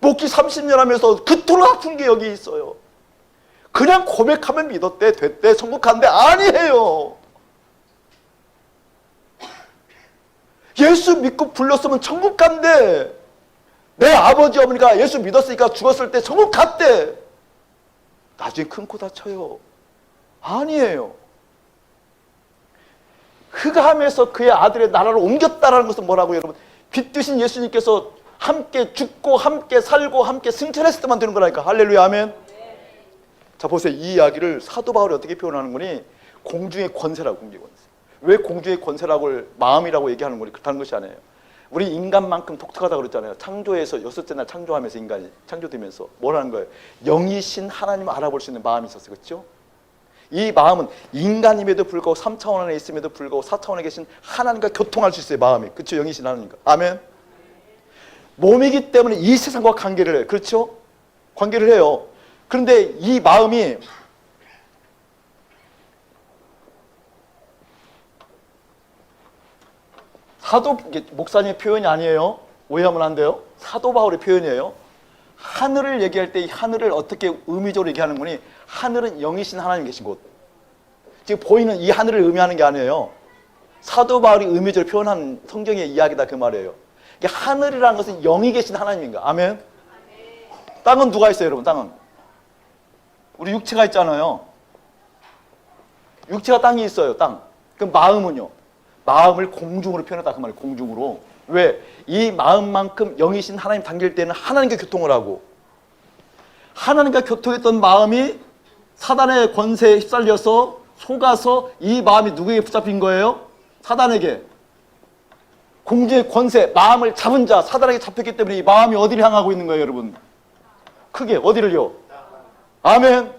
A: 목기 30년 하면서 그토록 아픈 게 여기 있어요. 그냥 고백하면 믿었대, 됐대, 천국 간대. 아니에요. 예수 믿고 불렀으면 천국 간대. 내 아버지 어머니가 예수 믿었으니까 죽었을 때 천국 갔대. 나중에 큰 코 다쳐요. 아니에요. 흑암에서 그의 아들의 나라로 옮겼다라는 것은 뭐라고요, 여러분? 빛 되신 예수님께서 함께 죽고 함께 살고 함께 승천했을 때만 되는 거라니까. 할렐루야, 아멘. 자, 보세요. 이 이야기를 사도 바울이 어떻게 표현하는 거니? 공중의 권세라고. 공중의 권세. 왜 공중의 권세라고 마음이라고 얘기하는 거니? 그렇다는 것이 아니에요. 우리 인간만큼 독특하다고 그랬잖아요. 창조에서 여섯째 날 창조하면서 인간이 창조되면서 뭐라는 거예요? 영이신 하나님을 알아볼 수 있는 마음이 있었어요. 그렇죠? 이 마음은 인간임에도 불구하고 3차원 안에 있음에도 불구하고 4차원에 계신 하나님과 교통할 수 있어요. 마음이. 그렇죠? 영이신 하나님과. 아멘. 몸이기 때문에 이 세상과 관계를 해요. 그렇죠? 관계를 해요. 그런데 이 마음이 사도, 목사님의 표현이 아니에요. 오해하면 안 돼요. 사도 바울의 표현이에요. 하늘을 얘기할 때 이 하늘을 어떻게 의미적으로 얘기하는 거니? 하늘은 영이신 하나님 계신 곳. 지금 보이는 이 하늘을 의미하는 게 아니에요. 사도 바울이 의미적으로 표현한 성경의 이야기다 그 말이에요. 하늘이라는 것은 영이 계신 하나님인가? 아멘. 땅은 누가 있어요, 여러분? 땅은 우리 육체가 있잖아요. 육체가 땅이 있어요. 땅. 그럼 마음은요? 마음을 공중으로 표현했다 그 말이에요. 공중으로. 왜? 이 마음만큼 영이신 하나님 당길 때는 하나님과 교통을 하고, 하나님과 교통했던 마음이 사단의 권세에 휩쓸려서 속아서 이 마음이 누구에게 붙잡힌 거예요? 사단에게. 공중의 권세, 마음을 잡은 자, 사단에게 잡혔기 때문에 이 마음이 어디를 향하고 있는 거예요, 여러분? 크게 어디를요? 아멘.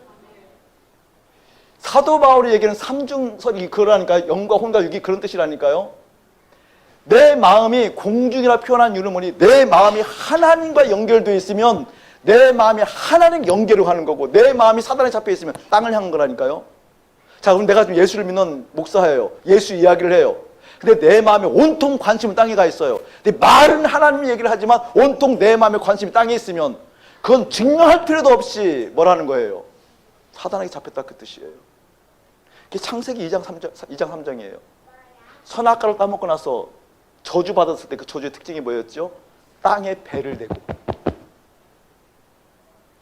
A: 사도 바울이 얘기하는 삼중설이 그러니까 영과 혼과 육이 그런 뜻이라니까요. 내 마음이 공중이라 표현한 이유는 뭐니? 내 마음이 하나님과 연결되어 있으면 내 마음이 하나님 연결을 하는 거고, 내 마음이 사단에 잡혀 있으면 땅을 향한 거라니까요. 자, 그럼 내가 지금 예수를 믿는 목사예요. 예수 이야기를 해요. 근데 내 마음에 온통 관심은 땅에 가 있어요. 근데 말은 하나님 얘기를 하지만 온통 내 마음에 관심이 땅에 있으면 그건 증명할 필요도 없이 뭐라는 거예요? 사단에게 잡혔다 그 뜻이에요. 그게 창세기 2장 3장이에요. 선악과를 따먹고 나서 저주받았을 때 그 저주의 특징이 뭐였죠? 땅에 배를 대고.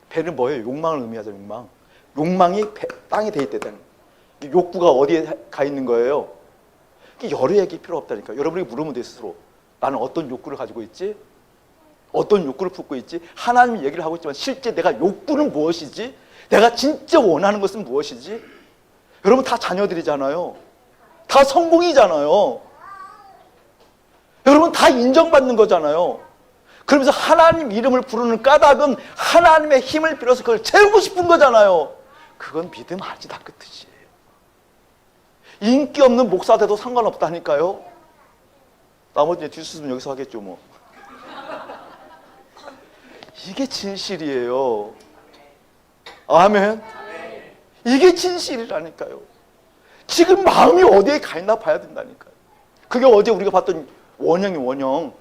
A: 배는 뭐예요? 욕망을 의미하죠. 욕망. 욕망이 땅에 대 있다는. 욕구가 어디에 가 있는 거예요? 여러 얘기 필요 없다니까. 여러분이 물으면 돼 스스로. 나는 어떤 욕구를 가지고 있지? 어떤 욕구를 품고 있지? 하나님이 얘기를 하고 있지만 실제 내가 욕구는 무엇이지? 내가 진짜 원하는 것은 무엇이지? 여러분 다 자녀들이잖아요. 다 성공이잖아요. 여러분 다 인정받는 거잖아요. 그러면서 하나님 이름을 부르는 까닭은 하나님의 힘을 빌어서 그걸 채우고 싶은 거잖아요. 그건 믿음 아니지 다 그 뜻이에요. 인기 없는 목사 돼도 상관없다니까요. 나머지 뒷수습은 여기서 하겠죠 뭐. 이게 진실이에요. 아멘. 이게 진실이라니까요. 지금 마음이 어디에 가 있나 봐야 된다니까요. 그게 어제 우리가 봤던 원형이 원형.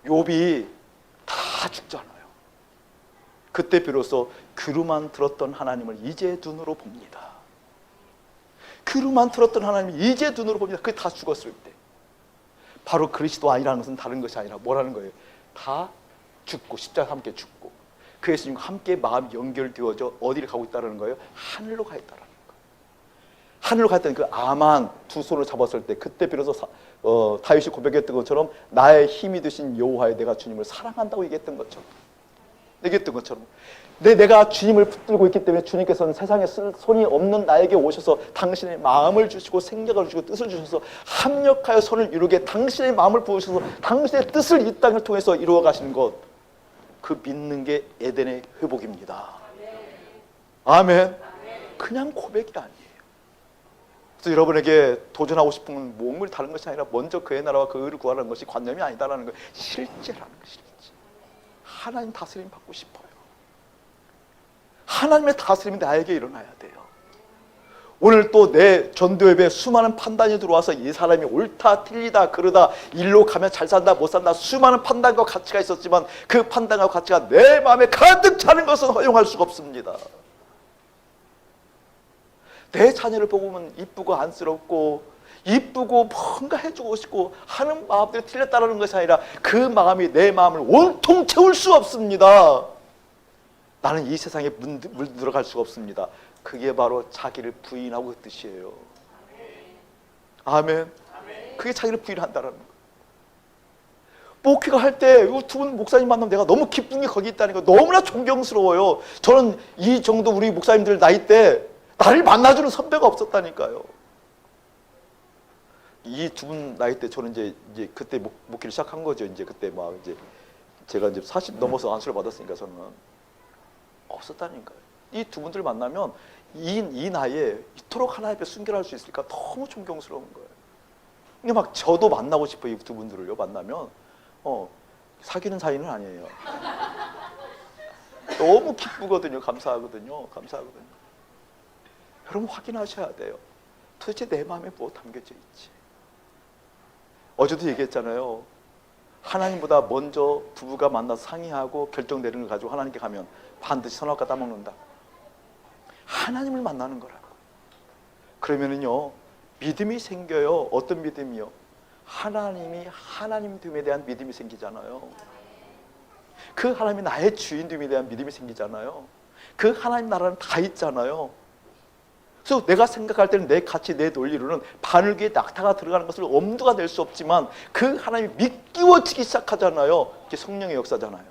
A: 욥이 다 죽잖아요. 그때 비로소 귀로만 들었던 하나님을 이제 눈으로 봅니다. 귀로만 들었던 하나님을 이제 눈으로 봅니다. 그게 다 죽었을 때. 바로 그리스도 아니라는 것은 다른 것이 아니라 뭐라는 거예요? 다 죽고 십자가 함께 죽고 그 예수님과 함께 마음이 연결되어져 어디를 가고 있다는 거예요? 하늘로 가 있다는 거예요. 하늘로 가 있다는 그 아만 두 손을 잡았을 때 그때 비로소 다윗이 고백했던 것처럼 나의 힘이 되신 여호와의 내가 주님을 사랑한다고 얘기했던 것처럼 내가 주님을 붙들고 있기 때문에 주님께서는 세상에 쓸 손이 없는 나에게 오셔서 당신의 마음을 주시고 생각을 주시고 뜻을 주셔서 합력하여 선을 이루게 당신의 마음을 부으셔서 당신의 뜻을 이 땅을 통해서 이루어 가시는 것, 그 믿는 게 에덴의 회복입니다. 아멘. 그냥 고백이 아니에요. 그래서 여러분에게 도전하고 싶은 몸을 다른 것이 아니라 먼저 그의 나라와 그 의를 구하라는 것이 관념이 아니다라는 거예요. 실제라는 것이지. 하나님 다스림 받고 싶어요. 하나님의 다스림이 나에게 일어나야 돼요. 오늘 또 내 전도협에 수많은 판단이 들어와서 이 사람이 옳다 틀리다 그러다 일로 가면 잘 산다 못 산다 수많은 판단과 가치가 있었지만 그 판단과 가치가 내 마음에 가득 차는 것은 허용할 수가 없습니다. 내 자녀를 보고 보면 이쁘고 안쓰럽고 이쁘고 뭔가 해주고 싶고 하는 마음들이 틀렸다는 것이 아니라 그 마음이 내 마음을 온통 채울 수 없습니다. 나는 이 세상에 물들어갈 수가 없습니다. 그게 바로 자기를 부인하고 그 뜻이에요. 아멘. 그게 자기를 부인한다는 거예요. 목회가 할 때 두 분 목사님 만나면 내가 너무 기쁜 게 거기 있다는 거 너무나 존경스러워요. 저는 이 정도 우리 목사님들 나이 때 나를 만나주는 선배가 없었다니까요. 이 두 분 나이 때 저는 이제 그때 목회를 시작한 거죠. 이제 그때 막 이제 제가 이제 40 넘어서 안수를 받았으니까 저는 없었다니까요. 이 두 분들 만나면 이 나이에 이토록 하나님 앞에 순결할 수 있을까 너무 존경스러운 거예요. 근데 막 저도 만나고 싶어요. 이 두 분들을요 만나면 사귀는 사이는 아니에요. 너무 기쁘거든요. 감사하거든요. 여러분 확인하셔야 돼요. 도대체 내 마음에 뭐 담겨져 있지? 어제도 얘기했잖아요. 하나님보다 먼저 부부가 만나서 상의하고 결정되는 걸 가지고 하나님께 가면 반드시 선악과 따먹는다. 하나님을 만나는 거라고. 그러면은요 믿음이 생겨요. 어떤 믿음이요? 하나님이 하나님됨에 대한 믿음이 생기잖아요. 그 하나님이 나의 주인됨에 대한 믿음이 생기잖아요. 그 하나님 나라는 다 있잖아요. 그래서 내가 생각할 때는 내 가치, 내 논리로는 바늘귀에 낙타가 들어가는 것을 엄두가 낼 수 없지만 그 하나님이 믿기워지기 시작하잖아요. 이게 성령의 역사잖아요.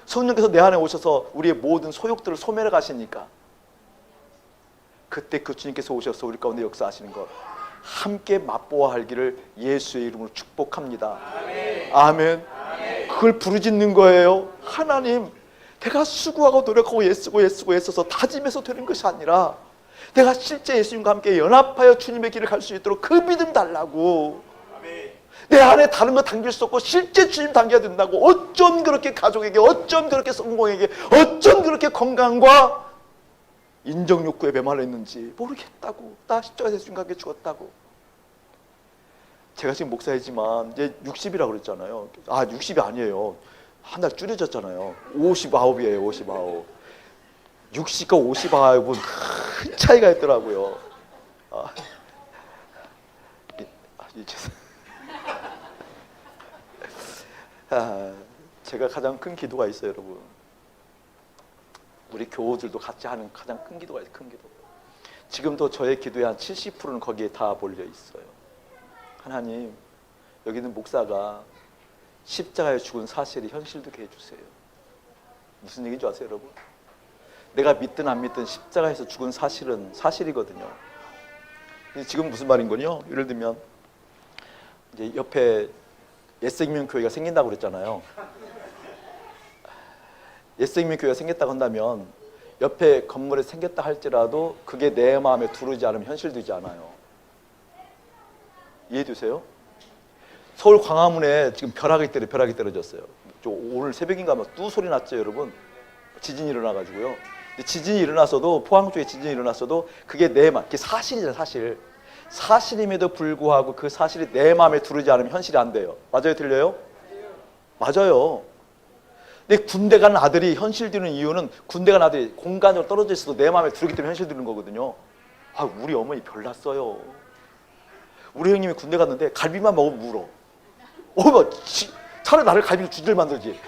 A: 성령께서 내 안에 오셔서 우리의 모든 소욕들을 소멸해 가시니까 그때 그 주님께서 오셔서 우리 가운데 역사하시는 것 함께 맛보아 알기를 예수의 이름으로 축복합니다. 아멘. 그걸 부르짖는 거예요. 하나님, 내가 수고하고 노력하고 애쓰고 다짐해서 되는 것이 아니라 내가 실제 예수님과 함께 연합하여 주님의 길을 갈 수 있도록 그 믿음 달라고. 내 안에 다른 거 당길 수 없고 실제 주님 당겨야 된다고. 어쩜 그렇게 가족에게, 어쩜 그렇게 성공에게, 어쩜 그렇게 건강과 인정욕구에 메말랐는지 모르겠다고. 나 십자가에서 주님과 함께 죽었다고. 제가 지금 목사이지만 이제 60이라고 그랬잖아요. 60이 아니에요. 한 달 줄여졌잖아요. 59이에요. 59. 60과 59은 큰 차이가 있더라고요. 제가 가장 큰 기도가 있어요, 여러분. 우리 교우들도 같이 하는 가장 큰 기도가 있어요. 큰 기도. 지금도 저의 기도의 한 70%는 거기에 다 몰려 있어요. 하나님, 여기 있는 목사가 십자가에 죽은 사실이 현실되게 해주세요. 무슨 얘기인 줄 아세요, 여러분? 내가 믿든 안 믿든 십자가에서 죽은 사실은 사실이거든요. 지금 무슨 말인 거요? 예를 들면 이제 옆에 옛생명 교회가 생긴다고 그랬잖아요. 옛생명 교회가 생겼다고 한다면 옆에 건물에 생겼다 할지라도 그게 내 마음에 두르지 않으면 현실되지 않아요. 이해되세요? 서울 광화문에 지금 벼락이 떨어졌어요. 오늘 새벽인가 아마 뚜 소리 났죠, 여러분? 지진이 일어나가지고요. 지진이 일어났어도, 포항 쪽에 지진이 일어났어도 그게 내 마음, 그게 사실이잖아요, 사실. 사실임에도 불구하고 그 사실이 내 마음에 두르지 않으면 현실이 안 돼요. 맞아요, 들려요? 맞아요. 근데 군대 가는 아들이 현실되는 이유는 군대 가는 아들이 공간으로 떨어져 있어도 내 마음에 두르기 때문에 현실되는 거거든요. 우리 어머니 별났어요. 우리 형님이 군대 갔는데 갈비만 먹으면 울어. 차라리 나를 갈비를 주질 만들지.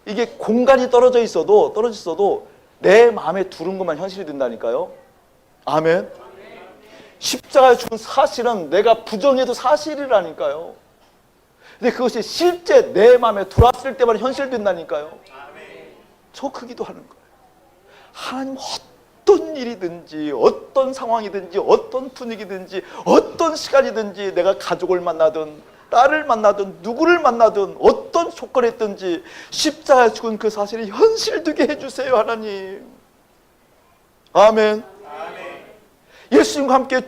A: 이게 공간이 떨어져 있어도 내 마음에 두른 것만 현실이 된다니까요. 아멘. 십자가에 죽은 사실은 내가 부정해도 사실이라니까요. 근데 그것이 실제 내 마음에 들어왔을 때만 현실된다니까요. 저 그 기도하는 거예요. 하나님, 어떤 일이든지 어떤 상황이든지 어떤 분위기든지 어떤 시간이든지 내가 가족을 만나든 딸을 만나든 누구를 만나든 어떤 조건에 있든지 십자가에 죽은 그 사실이 현실되게 해주세요, 하나님. 아멘. 예수님과 함께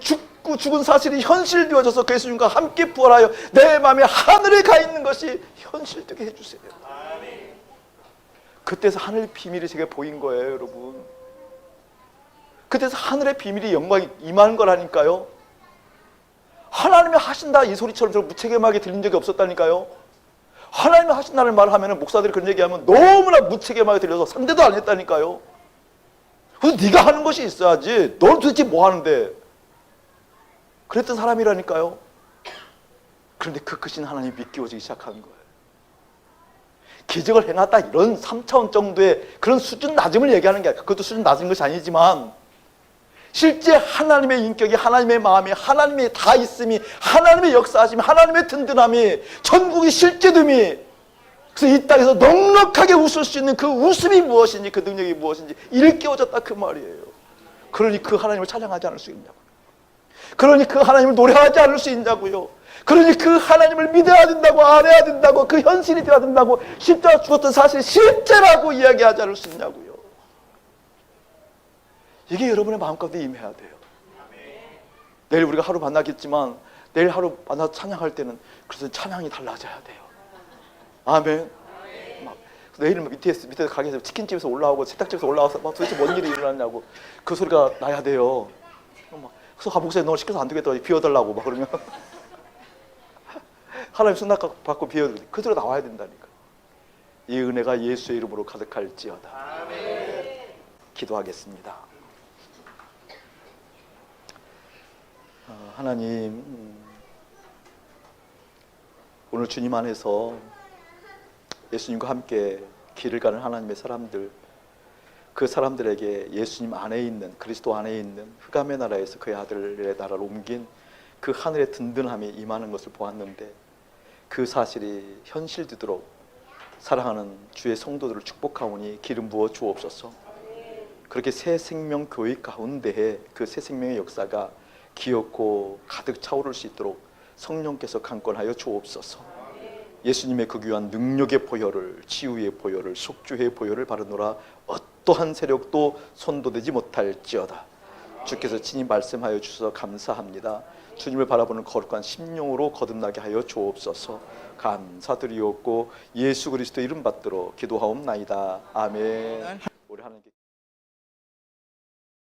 A: 죽은 사실이 현실되어져서 그 예수님과 함께 부활하여 내 마음에 하늘에 가 있는 것이 현실되게 해주세요. 그때서 하늘의 비밀이 제게 보인 거예요, 여러분. 그때서 하늘의 비밀이 영광이 임하는 거라니까요. 하나님이 하신다 이 소리처럼 저 무책임하게 들린 적이 없었다니까요. 하나님이 하신다는 말을 하면 목사들이 그런 얘기하면 너무나 무책임하게 들려서 상대도 안 했다니까요. 그래서 네가 하는 것이 있어야지. 넌 도대체 뭐 하는데? 그랬던 사람이라니까요. 그런데 그 크신 하나님이 믿겨지기 시작하는 거예요. 기적을 행하다 이런 3차원 정도의 그런 수준 낮음을 얘기하는 게 아니라, 그것도 수준 낮은 것이 아니지만 실제 하나님의 인격이, 하나님의 마음이, 하나님의 다 있음이, 하나님의 역사하심이, 하나님의 든든함이, 천국의 실제됨이, 그래서 이 땅에서 넉넉하게 웃을 수 있는 그 웃음이 무엇인지, 그 능력이 무엇인지 일깨워졌다 그 말이에요. 그러니 그 하나님을 찬양하지 않을 수 있냐고요. 그러니 그 하나님을 노래하지 않을 수 있냐고요. 그러니 그 하나님을 믿어야 된다고, 알아야 된다고, 그 현실이 되어야 된다고, 십자가 죽었던 사실이 실제라고 이야기하지 않을 수 있냐고요. 이게 여러분의 마음 가운데 임해야 돼요. 내일 우리가 하루 만나겠지만 내일 하루 만나서 찬양할 때는 그래서 찬양이 달라져야 돼요. 아멘. 막 내일 밑에 가게에서 치킨집에서 올라오고 세탁집에서 올라와서 막 도대체 뭔 일이 일어났냐고 그 소리가 나야 돼요. 막 그래서 목사님 너 시켜서 안 되겠다 비워달라고 막 그러면 하나님 승낙 받고 비워드리고 그 소리가 나와야 된다니까. 이 은혜가 예수의 이름으로 가득할지어다. 아멘. 기도하겠습니다. 하나님, 오늘 주님 안에서 예수님과 함께 길을 가는 하나님의 사람들, 그 사람들에게 예수님 안에 있는, 그리스도 안에 있는 흑암의 나라에서 그의 아들의 나라로 옮긴 그 하늘의 든든함이 임하는 것을 보았는데 그 사실이 현실되도록 사랑하는 주의 성도들을 축복하오니 기름 부어 주옵소서. 그렇게 새 생명 교회 가운데에 그 새 생명의 역사가 기엽고 가득 차오를 수 있도록 성령께서 강권하여 주옵소서. 예수님의 그 귀한 능력의 보혈을, 치유의 보혈을, 속죄의 보혈을 바르노라 어떠한 세력도 손도되지 못할지어다. 주께서 친히 말씀하여 주셔서 감사합니다. 주님을 바라보는 거룩한 심령으로 거듭나게 하여 주옵소서. 감사드리옵고 예수 그리스도 이름 받들어 기도하옵나이다. 아멘. 우리 하나님께